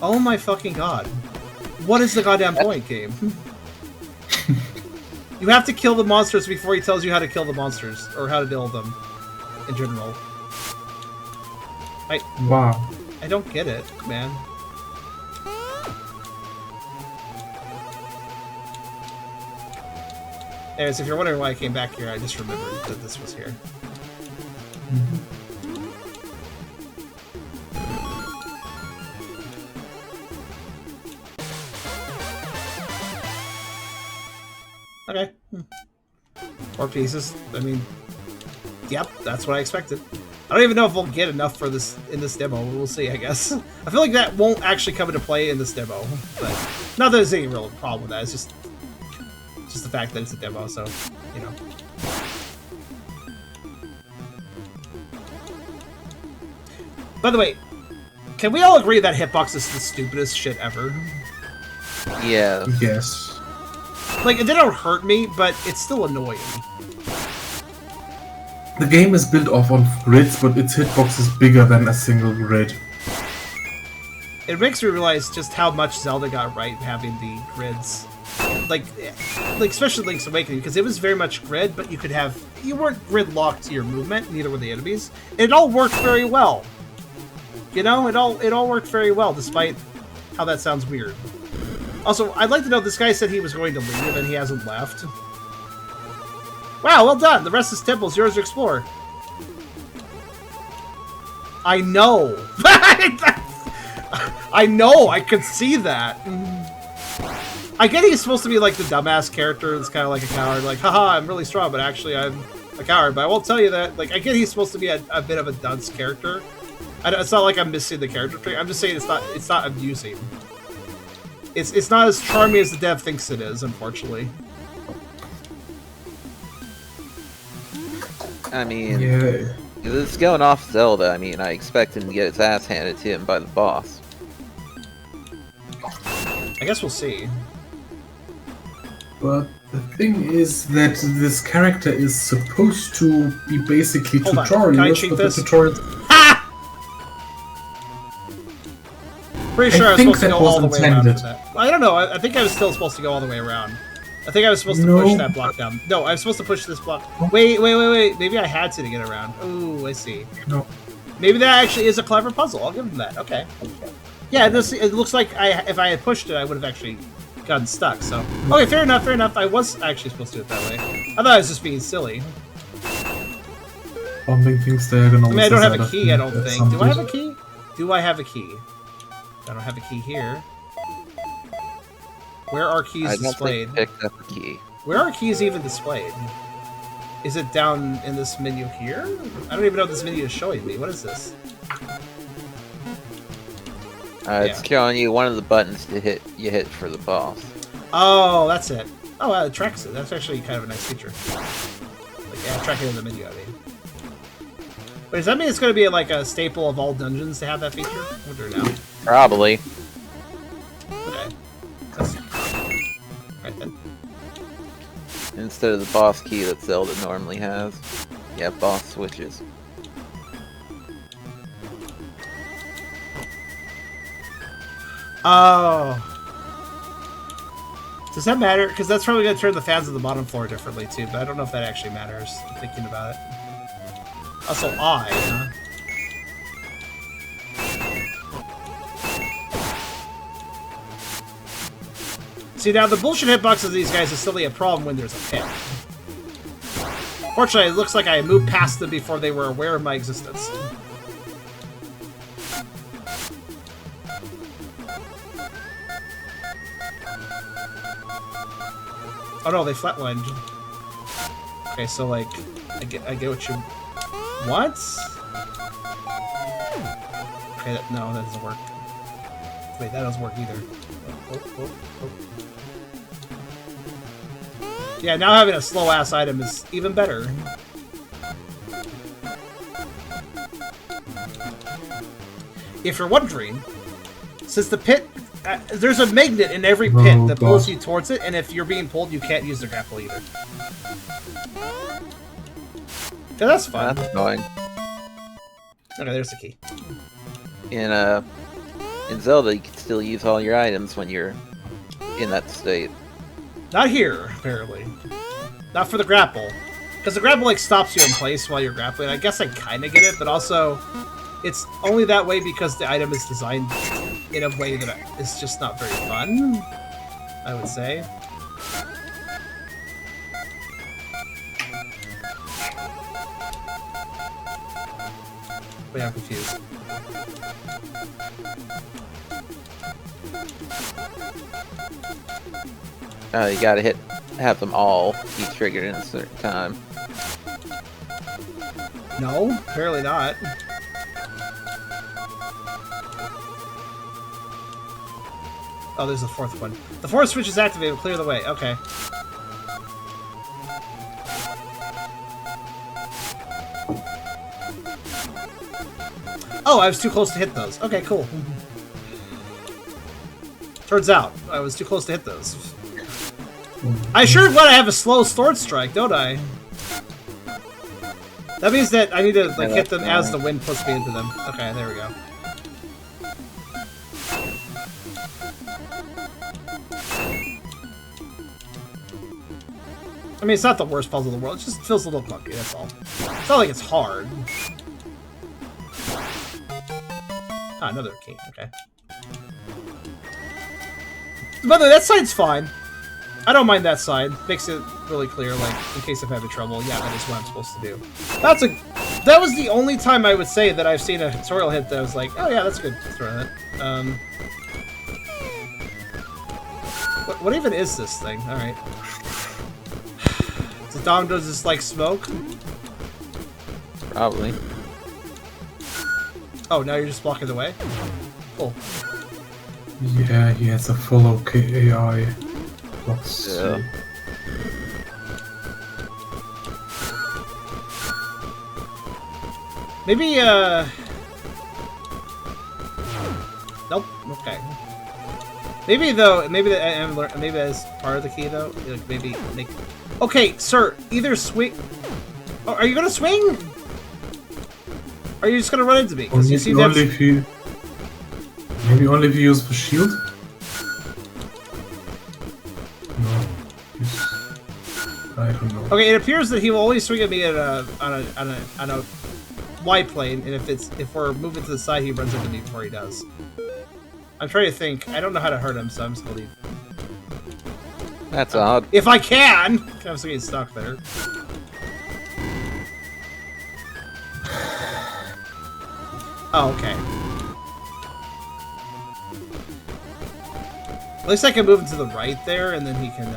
Oh my fucking god! What is the goddamn point, game? You have to kill the monsters before he tells you how to kill the monsters or how to deal with them, in general. Wow. I don't get it, man. Anyways, if you're wondering why I came back here, I just remembered that this was here. Okay. 4 pieces. I mean, yep, that's what I expected. I don't even know if we'll get enough for this in this demo. We'll see, I guess. I feel like that won't actually come into play in this demo, but not that there's any real problem with that. It's just the fact that it's a demo, so, you know. By the way, can we all agree that hitbox is the stupidest shit ever? Yeah. Yes. Like, it didn't hurt me, but it's still annoying. The game is built off on grids, but its hitbox is bigger than a single grid. It makes me realize just how much Zelda got right having the grids. Like especially Link's Awakening, because it was very much grid, but you weren't grid locked to your movement, neither were the enemies. It all worked very well. You know, it all worked very well, despite how that sounds weird. Also, I'd like to know, this guy said he was going to leave, and he hasn't left. Wow, well done! The rest is temples, yours to explore. I know! I know, I could see that. I get he's supposed to be like the dumbass character that's kind of like a coward, like, haha, I'm really strong, but actually I'm a coward. But I won't tell you that. Like, I get he's supposed to be a bit of a dunce character. It's not like I'm missing the character trait. I'm just saying it's not amusing. It's not as charming as the dev thinks it is, unfortunately. I mean, Yeah. it's going off Zelda. I mean, I expect him to get his ass handed to him by the boss. I guess we'll see. But the thing is that this character is supposed to be basically Hold on. Can I tutorials, cheat but this? the tutorials... Ha! Pretty sure I was think supposed to that go was all the way around intended. for that. I don't know. I think I was still supposed to go all the way around. I think I was supposed to No. push that block down. No, I was supposed to push this block. Wait. Maybe I had to get around. Ooh, I see. No. Maybe that actually is a clever puzzle. I'll give him that. Okay. Yeah, it looks like if I had pushed it, I would have actually gotten stuck. So, okay, fair enough. I was actually supposed to do it that way. I thought I was just being silly. Bombing things diagonal. I mean, I don't have a key, I don't think. Do I have a key? Do I have a key? I don't have a key here. Where are keys I don't displayed? think he picked up the key. Where are keys even displayed? Is it down in this menu here? I don't even know what this menu is showing me. What is this? It's showing you one of the buttons to hit. You hit for the boss. Oh, that's it. Oh, it tracks it. That's actually kind of a nice feature. Like, yeah, tracking in the menu, I mean. But does that mean it's going to be like a staple of all dungeons to have that feature? I wonder now. Probably. Okay. That's... Right then. Instead of the boss key that Zelda normally has. Yeah, boss switches. Oh. Does that matter? Because that's probably going to turn the fans of the bottom floor differently too, but I don't know if that actually matters, thinking about it. Also, I, huh? See, now the bullshit hitboxes of these guys is still a problem when there's a pit. Fortunately, it looks like I moved past them before they were aware of my existence. Oh no, they flatlined. Okay, so like, I get what you want. Okay, no, that doesn't work. Wait, that doesn't work either. Oh. Yeah, now having a slow ass item is even better. If you're wondering, since the pit. There's a magnet in every pit that pulls you towards it, and if you're being pulled, you can't use the grapple either. Yeah, that's fun. That's annoying. Okay, there's the key. In Zelda, you can still use all your items when you're in that state. Not here, apparently. Not for the grapple. Because the grapple, like, stops you in place while you're grappling. I guess I kind of get it, but also... It's only that way because the item is designed in a way that is just not very fun, I would say. Wait, I'm confused. You gotta have them all be triggered in a certain time. No, apparently not. Oh, there's the fourth one. The fourth switch is activated. Clear the way. Okay. Oh, I was too close to hit those. Okay, cool. Turns out, I was too close to hit those. I sure glad I have a slow sword strike, don't I? That means that I need to like hit them as the wind puts me into them. Okay, there we go. I mean, it's not the worst puzzle in the world. It just feels a little clunky, that's all. It's not like it's hard. Ah, another key. Okay. By the way, that side's fine. I don't mind that side. Makes it really clear, like, in case I'm having trouble. Yeah, that is what I'm supposed to do. That was the only time I would say that I've seen a tutorial hit that I was like, oh yeah, that's good. Throw that. What even is this thing? Alright. The dong does this like smoke? Probably. Oh, now you're just blocking the way? Cool. Yeah, he has a full OK AI. Let's see. Maybe, nope, okay. Maybe though, maybe that's part of the key though. Like maybe make. Okay, sir, either swing. Oh, are you gonna swing? Or are you just gonna run into me? Because you seem to have... Maybe only if you use the shield. No, I don't know. Okay, it appears that he will only swing at me at on a Y plane, and if we're moving to the side, he runs into me before he does. I'm trying to think. I don't know how to hurt him, so I'm just gonna leave. That's odd. If I can! I'm still getting stuck there. Oh, okay. At least I can move him to the right there, and then he can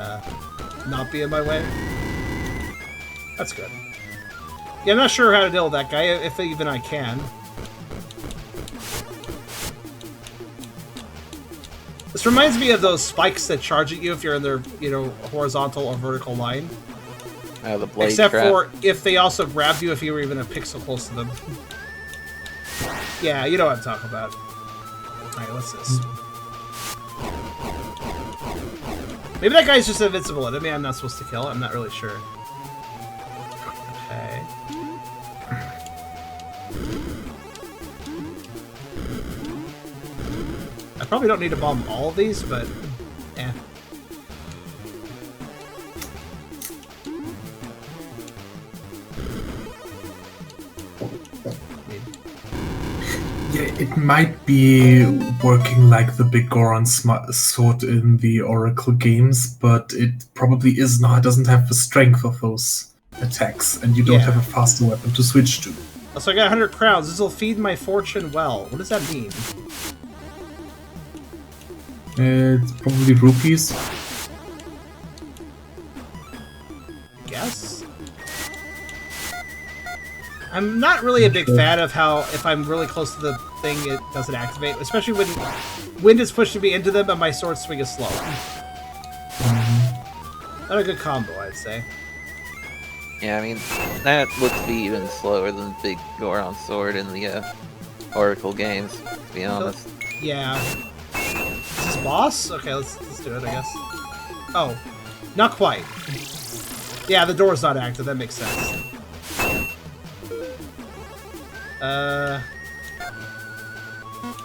not be in my way. That's good. Yeah, I'm not sure how to deal with that guy, if even I can. This reminds me of those spikes that charge at you if you're in their, you know, horizontal or vertical line. The blade Except trap. for if they also grabbed you if you were even a pixel close to them. Yeah, you know what I'm talking about. Alright, what's this? Maybe that guy's just invincible enemy I'm not supposed to kill. I'm not really sure. Okay. I probably don't need to bomb all of these, but... eh. Yeah, it might be working like the big Goron sword in the Oracle games, but it probably is not. It doesn't have the strength of those attacks, and you don't have a faster weapon to switch to. So I got 100 crowns. This will feed my fortune well. What does that mean? It's probably rupees. I guess. I'm not really a big fan of how, if I'm really close to the thing, it doesn't activate. Especially when wind is pushing me into them and my sword swing is slow. Not a good combo, I'd say. Yeah, I mean, that looks to be even slower than the big Goron sword in the Oracle games, to be honest. Yeah. Is this boss? Okay, let's do it, I guess. Oh. Not quite. Yeah, the door's not active. That makes sense.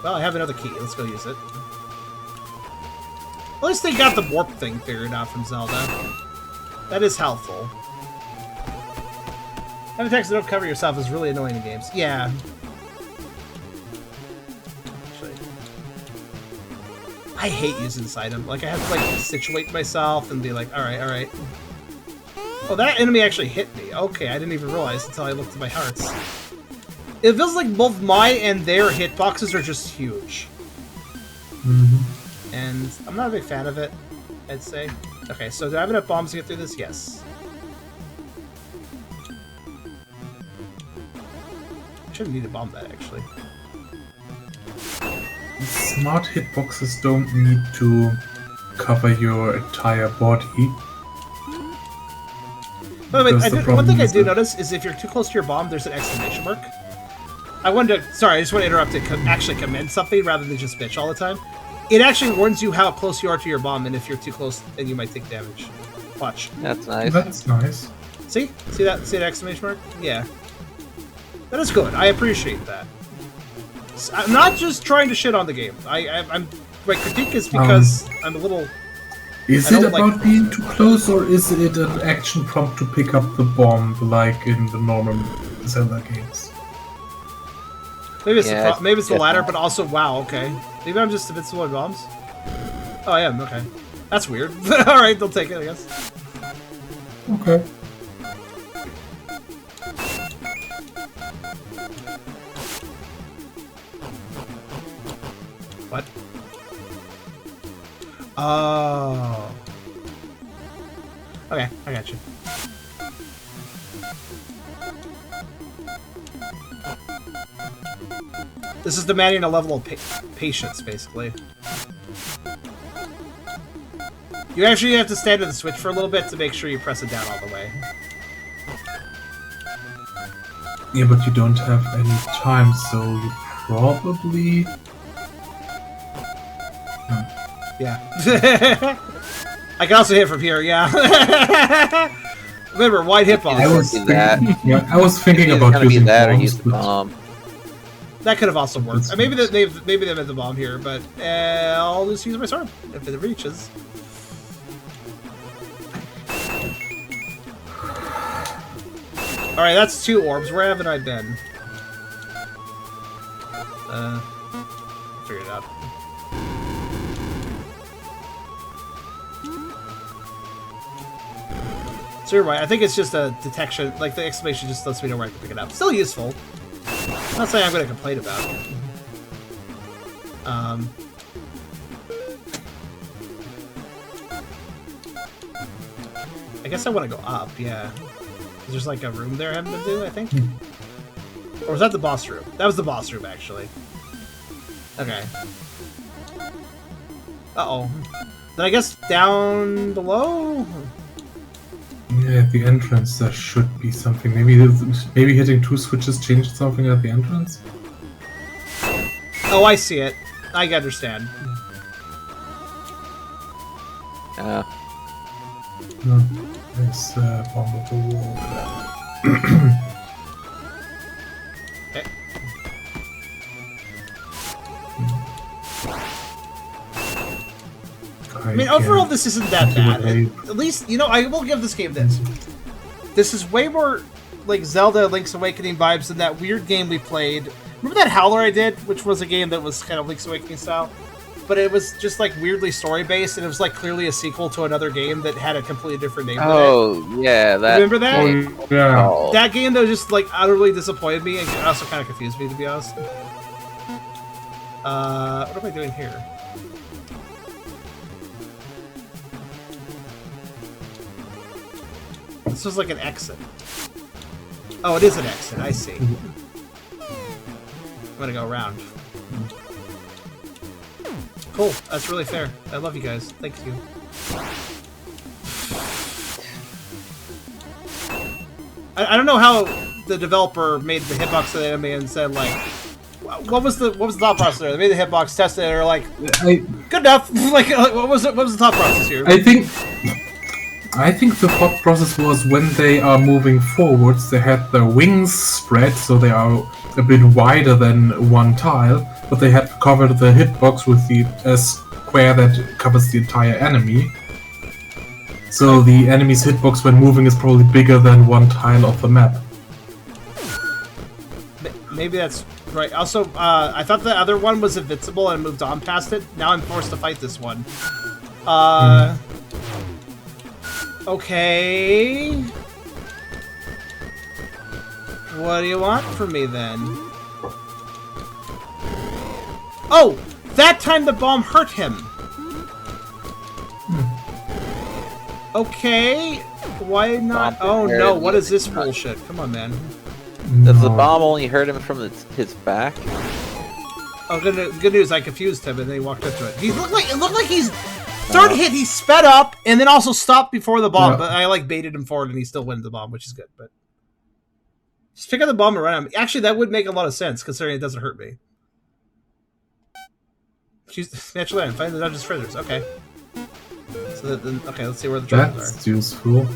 Well, I have another key. Let's go use it. At least they got the warp thing figured out from Zelda. That is helpful. Having attacks that don't cover yourself is really annoying in games. Yeah. Actually, I hate using this item. Like, I have to, like, situate myself and be like, alright, alright. Oh, that enemy actually hit me. Okay, I didn't even realize until I looked at my hearts. It feels like both my and their hitboxes are just huge. And I'm not a big fan of it, I'd say. Okay, so do I have enough bombs to get through this? Yes. I shouldn't need to bomb that, actually. Smart hitboxes don't need to cover your entire body. By the way, one thing I do that- notice is if you're too close to your bomb, there's an exclamation mark. I wanted to... Sorry, I just want to interrupt to actually commend something rather than just bitch all the time. It actually warns you how close you are to your bomb, and if you're too close, then you might take damage. Watch. That's nice. That's nice. See? See that exclamation mark? Yeah. That is good. I appreciate that. I'm not just trying to shit on the game. I'm my critique is because I'm a little... Is I it don't about like- being too close, or is it an action prompt to pick up the bomb, like in the normal Zelda games? Maybe it's Yeah, maybe it's the it's latter, not. but also wow. Okay, maybe I'm just invincible in bombs. Oh, I am. Okay, that's weird. All right, they'll take it, I guess. Okay. What? Oh. Okay, I got you. This is demanding a level of patience, basically. You actually have to stand at the switch for a little bit to make sure you press it down all the way. Yeah, but you don't have any time, so you probably... Yeah. I can also hit from here, yeah. Remember, wide hitbox. I was do that. thinking, yeah, I was thinking It's about gonna be using that or bombs, use the but- bomb. That could have also worked. That's Maybe nice. they meant the bomb here, but I'll just use my sword if it reaches. Alright, that's 2 orbs. Where haven't I been? Figure it out. So you're right, I think it's just a detection, like the exclamation just lets me know where I can pick it up. Still useful. Not saying I'm going to complain about it. I guess I want to go up, yeah. There's like a room there I haven't been to, I think. Or was that the boss room? That was the boss room, actually. Okay. Uh-oh. Then I guess down below? Yeah, at the entrance there should be something. Maybe hitting 2 switches changed something at the entrance? Oh, I see it. I understand. No. There's a bomb of the wall. Okay. I mean, overall, this isn't that bad. At least, you know, I will give this game this. This is way more like Zelda Link's Awakening vibes than that weird game we played. Remember that Howler I did, which was a game that was kind of Link's Awakening style? But it was just like weirdly story-based, and it was like clearly a sequel to another game that had a completely different name. Oh, yeah, that. Remember that? Oh, yeah. That game, though, just like utterly disappointed me and also kind of confused me, to be honest. What am I doing here? This was like an exit. Oh, it is an exit. I see. I'm gonna go around. Cool. That's really fair. I love you guys. Thank you. I don't know how the developer made the hitbox of the enemy and said like, what was the thought process there? They made the hitbox, tested it, or like, good enough. like, what was the thought process here? I think the thought process was when they are moving forwards, they had their wings spread, so they are a bit wider than one tile, but they had covered the hitbox with the square that covers the entire enemy. So the enemy's hitbox when moving is probably bigger than one tile of the map. Maybe that's right. Also, I thought the other one was invincible and moved on past it. Now I'm forced to fight this one. Okay. What do you want from me then? Oh! That time the bomb hurt him! Okay. Why not? Oh no, what is this bullshit? Come on, man. Does the bomb only hurt him from his back? Oh, good news. I confused him, and then he walked up to it. It looked like he's third hit. He sped up and then also stopped before the bomb. Yeah. But I like baited him forward, and he still wins the bomb, which is good. But just pick up the bomb and run him. Actually, that would make a lot of sense considering it doesn't hurt me. Natural land. Find the dungeon's treasures. Okay. So then, okay, let's see where the treasures are. That's useful.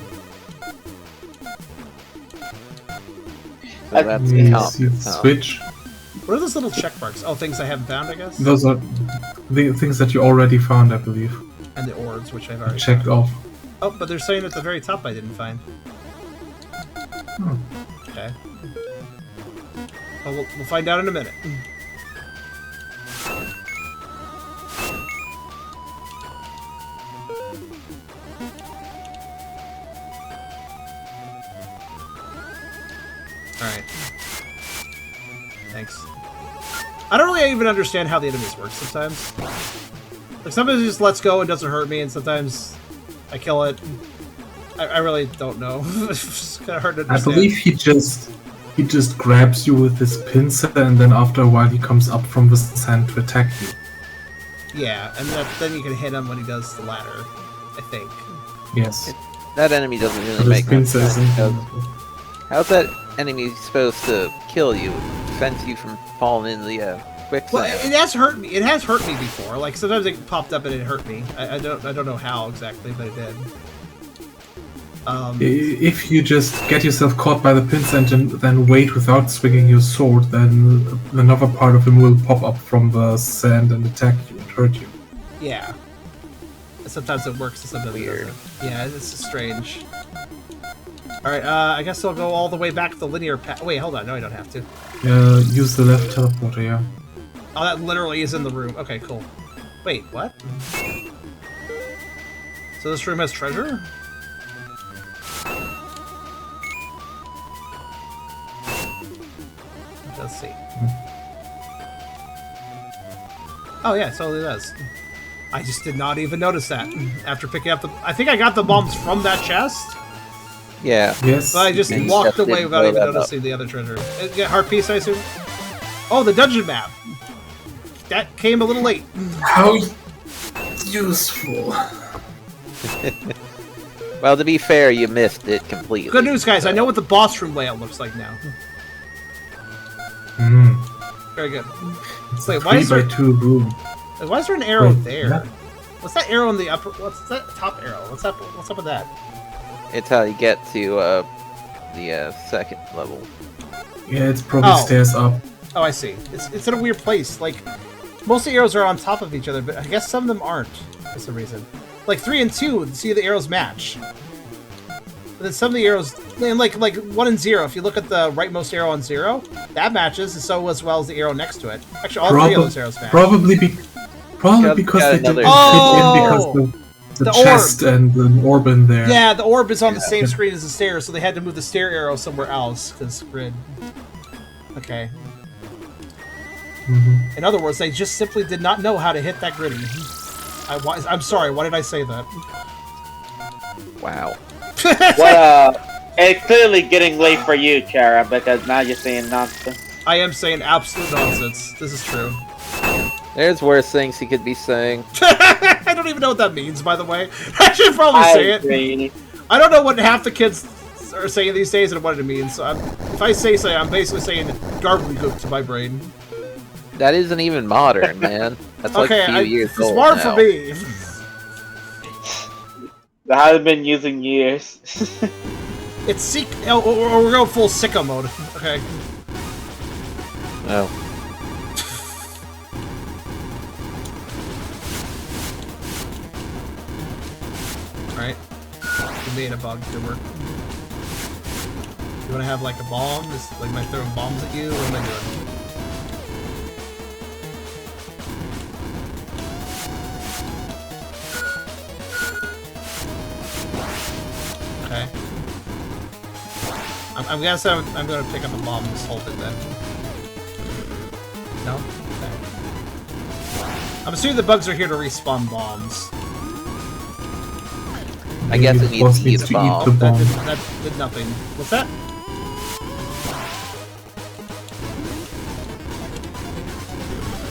So that's switch. What are those little check marks? Oh, things I haven't found, I guess? Those are the things that you already found, I believe. And the orbs, which I've already checked off. Oh, but they're saying at the very top I didn't find. Okay. Well, we'll find out in a minute. Alright. Thanks. I don't really even understand how the enemies work sometimes. Like, sometimes it just lets go and doesn't hurt me, and sometimes I kill it. I really don't know. It's kind of hard to understand. I believe he just grabs you with his pincer, and then after a while he comes up from the sand to attack you. Yeah, and then you can hit him when he does the ladder, I think. Yes. That enemy doesn't really make much sense. How's that enemy supposed to kill you? Prevent you from falling in the quicksand? Well, it has hurt me. It has hurt me before. Like sometimes it popped up and it hurt me. I don't know how exactly, but it did. If you just get yourself caught by the pincer and then wait without swinging your sword, then another part of him will pop up from the sand and attack you and hurt you. Yeah. Sometimes it works and sometimes it doesn't. Yeah, it's strange. Alright, I guess I'll go all the way back to the linear path. Wait, hold on. No, I don't have to. Use the left teleporter, yeah. Oh, that literally is in the room. Okay, cool. Wait, what? So this room has treasure? Let's see. Oh yeah, it totally does. I just did not even notice that after picking up the... I think I got the bombs from that chest. Yeah. Yes. But I just And walked just away didn't without blow even that up. noticing the other treasure. Yeah, heart piece, I assume? Oh, the dungeon map! That came a little late. How useful. Well, to be fair, you missed it completely. Good news, guys. I know what the boss room layout looks like now. Very good. It's Wait, a why is 3 there- by 2 room. Why is there an arrow Wait, there? yeah. What's that arrow in the upper? What's that top arrow? What's up with that? It's how you get to the second level. Yeah, it's probably Oh. stairs up. Oh, I see. It's in a weird place. Like, most of the arrows are on top of each other, but I guess some of them aren't for some reason. Like 3 and 2, see the arrows match. But then some of the arrows, and like 1 and 0, if you look at the rightmost arrow on 0, that matches, and so as well as the arrow next to it. Actually, all 3 of those arrows match. Probably Got because they another- didn't Oh! fit in because the The chest and the orb in there. Yeah, the orb is on the Yeah. same screen as the stairs, so they had to move the stair arrow somewhere else, because grid. Okay. In other words, they just simply did not know how to hit that griddy. I'm sorry, why did I say that? Wow. It's clearly getting late for you, Chara, because now you're saying nonsense. I am saying absolute nonsense. This is true. There's worse things he could be saying. I don't even know what that means, by the way. I should probably say it. agree. I don't know what half the kids are saying these days and what it means. So if I say something, I'm basically saying gobbledygook to my brain. That isn't even modern, man. That's like Okay, a few years it's old smart now. for me. That hasn't been used in years. It's sick. Oh, or we're going full sicko mode. Okay. Oh. Alright. We made a bug to work. You wanna have like a bomb? Just like am I throwing bombs at you? What am I doing? Okay. I'm guessing I'm gonna pick up a bomb and just hold it then. No? Okay. I'm assuming the bugs are here to respawn bombs. I guess Maybe it the boss needs to eat a bomb. the bomb. That did nothing. What's that?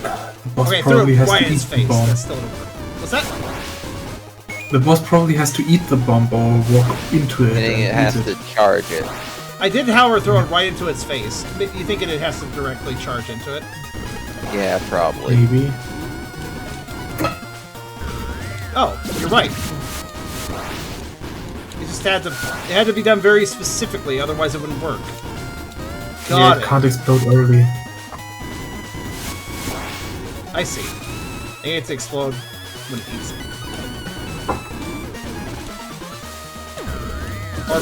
The boss Okay, threw probably it has right to in eat his the face. bomb. That's still gonna work. What's that? The boss probably has to eat the bomb or walk into it. Meaning it and has eat to charge it. I did, however, throw it right into its face. You think it has to directly charge into it? Yeah, probably. Maybe. Oh, you're right. It just had to. It had to be done very specifically, otherwise it wouldn't work. Yeah, Got it it. can't explode early. I see. I need it to explode when it eats it. Or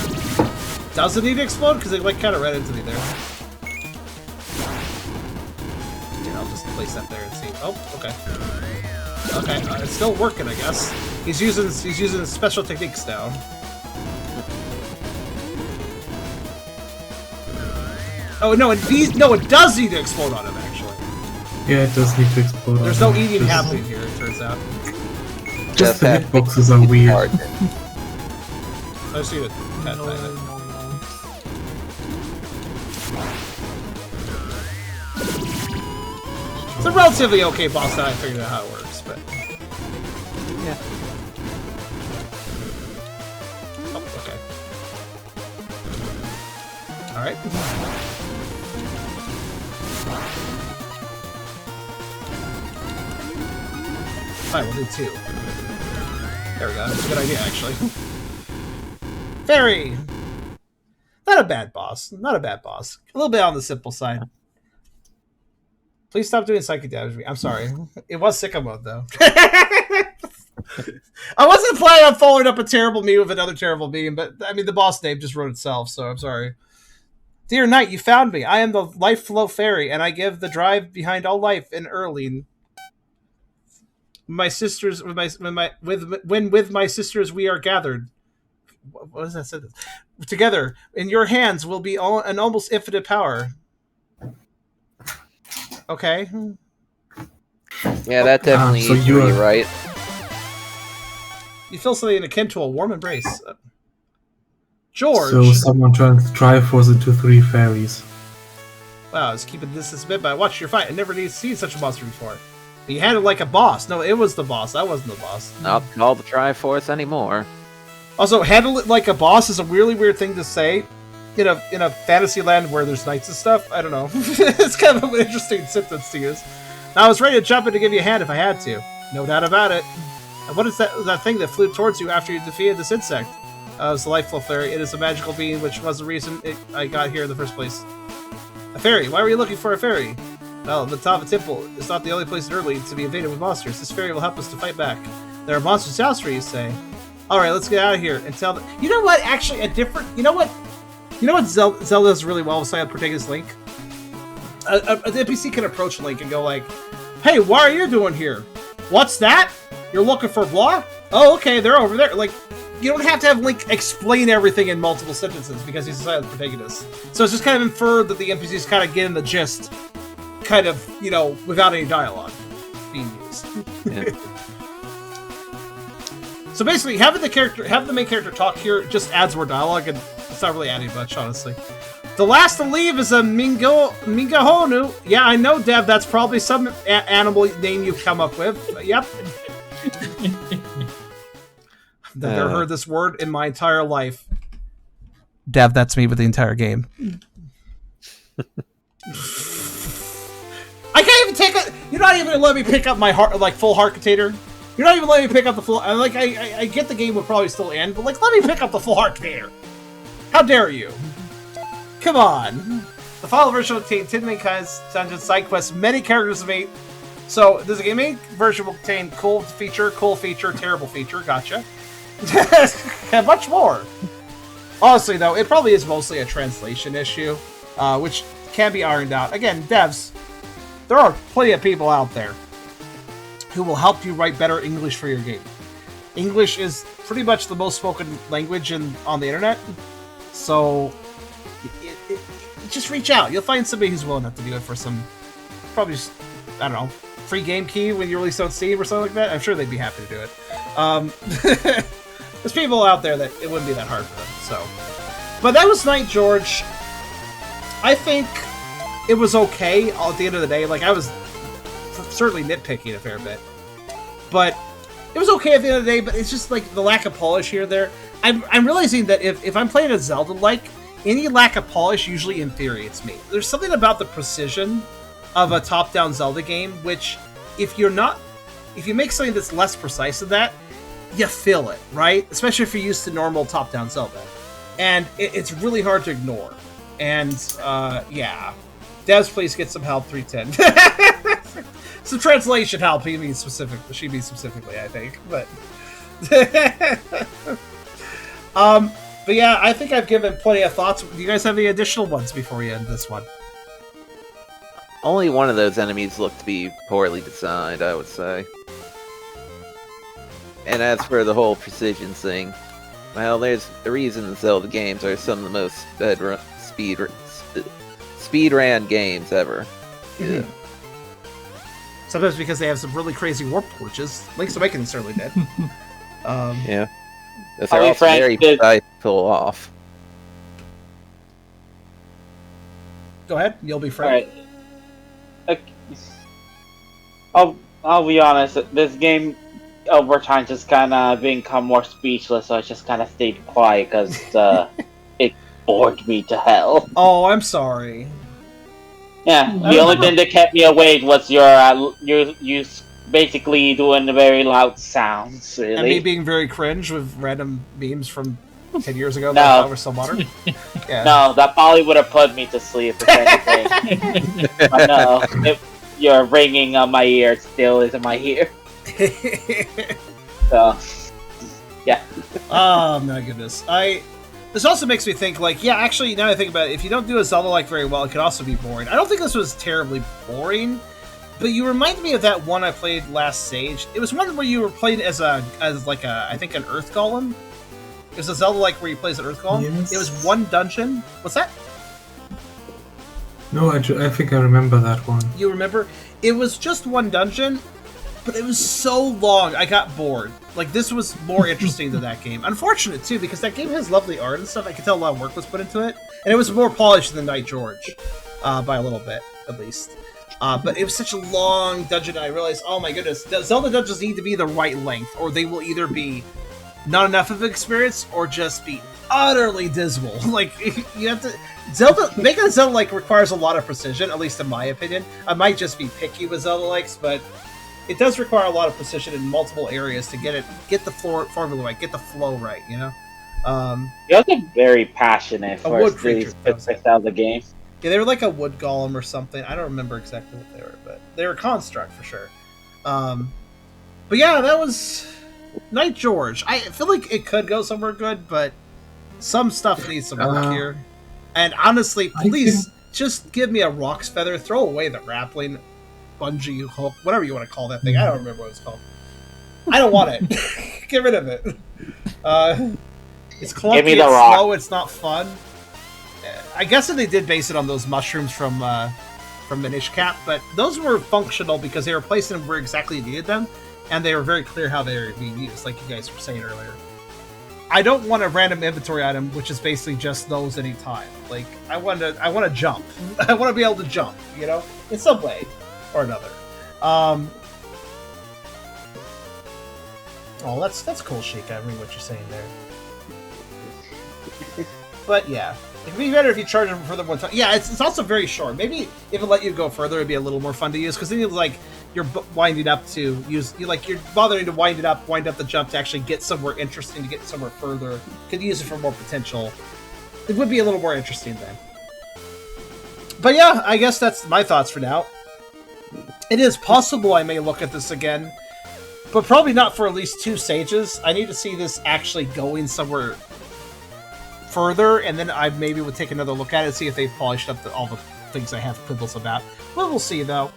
does it need to explode? Because it like kind of ran into me there. Yeah, I'll just place that there and see. Oh, okay. Okay, it's still working, I guess. He's using special techniques now. Oh no, it does need to explode on him actually. Yeah, it does need to explode. There's on no him. eating Just- happening here, it turns out. Just the have to hitboxes are weird. charge it. I see it. Cat No, time it. no, no. It's a relatively okay boss that I figured out how it works, but Yeah. oh, okay. Alright. Fine, we'll do 2. There we go. That's a good idea, actually. Fairy! Not a bad boss. Not a bad boss. A little bit on the simple side. Please stop doing psychic damage to me. I'm sorry. It was sicko mode, though. I wasn't planning on following up a terrible meme with another terrible meme, but, I mean, the boss name just wrote itself, so I'm sorry. Dear Knight, you found me. I am the Life Flow Fairy, and I give the drive behind all life in Erling. My sisters, with my sisters we are gathered. What is that sentence? Together, in your hands will be an almost infinite power. Okay. Yeah, that definitely so is you're- right. You feel something akin to a warm embrace. George. So someone turned the Triforce into 3 fairies. Wow, I was keeping this a bit, but I watched your fight. I never did see such a monster before. You had it like a boss. No, it was the boss. I wasn't the boss. Not called the Triforce anymore. Also, handle it like a boss is a really weird thing to say in a fantasy land where there's knights and stuff. I don't know. It's kind of an interesting sentence to use. I was ready to jump in to give you a hand if I had to. No doubt about it. And what is that thing that flew towards you after you defeated this insect? It's the Life Fairy. It is a magical being, which was the reason I got here in the first place. A fairy? Why were you looking for a fairy? Well, the top of the temple is not the only place in Early to be invaded with monsters. This fairy will help us to fight back. There are monsters elsewhere, you say? Alright, let's get out of here and tell them. You know what? Actually, you know what Zelda does really well besides Protagonist Link? An NPC can approach Link and go like, "Hey, why are you doing here? What's that? You're looking for blah? Oh, okay, they're over there." Like, you don't have to have Link explain everything in multiple sentences because he's a silent protagonist. So it's just kind of inferred that the NPCs kind of get in the gist, kind of, without any dialogue being used. Yeah. So basically, having the main character talk here just adds more dialogue, and it's not really adding much, honestly. The last to leave is a Mingahonu. Yeah, I know, Dev. That's probably some animal name you've come up with. Yep. I've never heard this word in my entire life. Dev, that's me with the entire game. I can't even take it. You're not even gonna let me pick up my full heart container. You're not even letting me pick up the full. I get the game would probably still end, but let me pick up the full heart container. How dare you? Come on. The final version will contain 10 main kinds, dungeons, side quests, many characters of 8. So the main version will contain cool feature, terrible feature. Gotcha. And much more. Honestly, though, it probably is mostly a translation issue, which can be ironed out. Again, devs, there are plenty of people out there who will help you write better English for your game. English is pretty much the most spoken language on the internet, so just reach out. You'll find somebody who's willing enough to do it for some, probably just, I don't know, free game key when you release on Steam or something like that. I'm sure they'd be happy to do it. There's people out there that it wouldn't be that hard for them, so. But that was Night George. I think it was okay at the end of the day. Like, I was certainly nitpicking a fair bit, but it was okay at the end of the day. But it's just like the lack of polish here and there. I'm realizing that if I'm playing a Zelda-like, any lack of polish usually infuriates me. There's something about the precision of a top-down Zelda game, which if you make something that's less precise than that, you feel it, right? Especially if you're used to normal top-down Zelda, and it's really hard to ignore. And yeah, devs, please get some help. 310. Some translation help. She means specifically, I think. But but yeah, I think I've given plenty of thoughts. Do you guys have any additional ones before we end this one? Only one of those enemies looked to be poorly designed, I would say. And as for the whole precision thing, well, there's the reason Zelda games are some of the most speedrun games ever. Yeah. Sometimes because they have some really crazy warp glitches. Link's Awakening certainly did. Yeah. Those are also very precise to pull off. Go ahead, you'll be frank. Alright. I'll be honest, this game over time just kind of become more speechless, so I just kind of stayed quiet because it bored me to hell. Oh, I'm sorry. Yeah, the only thing that kept me awake was you basically doing the very loud sounds, really. And me being very cringe with random memes from 10 years ago No. that were so modern. Yeah. No, that probably would have put me to sleep if anything. But no, your ringing on my ear still is in my ear. So, yeah. Oh my goodness. This also makes me think, like, yeah, actually, now that I think about it, if you don't do a Zelda-like very well, it could also be boring. I don't think this was terribly boring, but you remind me of that one I played last Sage. It was one where you were playing as I think an Earth Golem. It was a Zelda-like where you play as an Earth Golem. Yes. It was one dungeon. What's that? No, I think I remember that one. You remember? It was just one dungeon, but it was so long, I got bored. Like, this was more interesting than that game. Unfortunate, too, because that game has lovely art and stuff. I could tell a lot of work was put into it. And it was more polished than Night George, by a little bit, at least. But it was such a long dungeon, and I realized, oh my goodness, Zelda dungeons need to be the right length, or they will either be not enough of an experience, or just be utterly dismal. Like, you have to... making a Zelda like requires a lot of precision, at least in my opinion. I might just be picky with Zelda likes, but it does require a lot of precision in multiple areas to get the formula right, get the flow right, you know? You're also very passionate for wood these creature, specific Zelda games. Yeah, they were like a wood golem or something. I don't remember exactly what they were, but they were a construct for sure. But yeah, that was Night George. I feel like it could go somewhere good, but some stuff needs some work here. And honestly, please just give me a Rock's Feather. Throw away the grappling bungee hook, whatever you want to call that thing. I don't remember what it's called. I don't want it. Get rid of it. It's clunky, it's slow, it's not fun. I guess that they did base it on those mushrooms from Minish Cap, but those were functional because they were placed in where exactly you needed them, and they were very clear how they were being used, like you guys were saying earlier. I don't want a random inventory item, which is basically just those anytime. Like, I want to jump. I want to be able to jump, you know, in some way or another. Oh, that's cool, Sheik. I read what you're saying there. But yeah, it'd be better if you charge them for the one time. Yeah, it's also very short. Maybe if it let you go further, it'd be a little more fun to use, because then you're winding up to use. You're bothering to wind up the jump to actually get somewhere interesting, to get somewhere further. Could use it for more potential. It would be a little more interesting then. But yeah, I guess that's my thoughts for now. It is possible I may look at this again, but probably not for at least 2 stages. I need to see this actually going somewhere further, and then I maybe would take another look at it and see if they've polished up all the things I have quibbles about. Well, we'll see, though.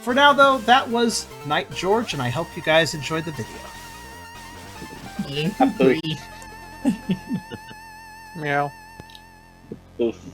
For now, though, that was Night George, and I hope you guys enjoyed the video. Agree. Meow. Oof.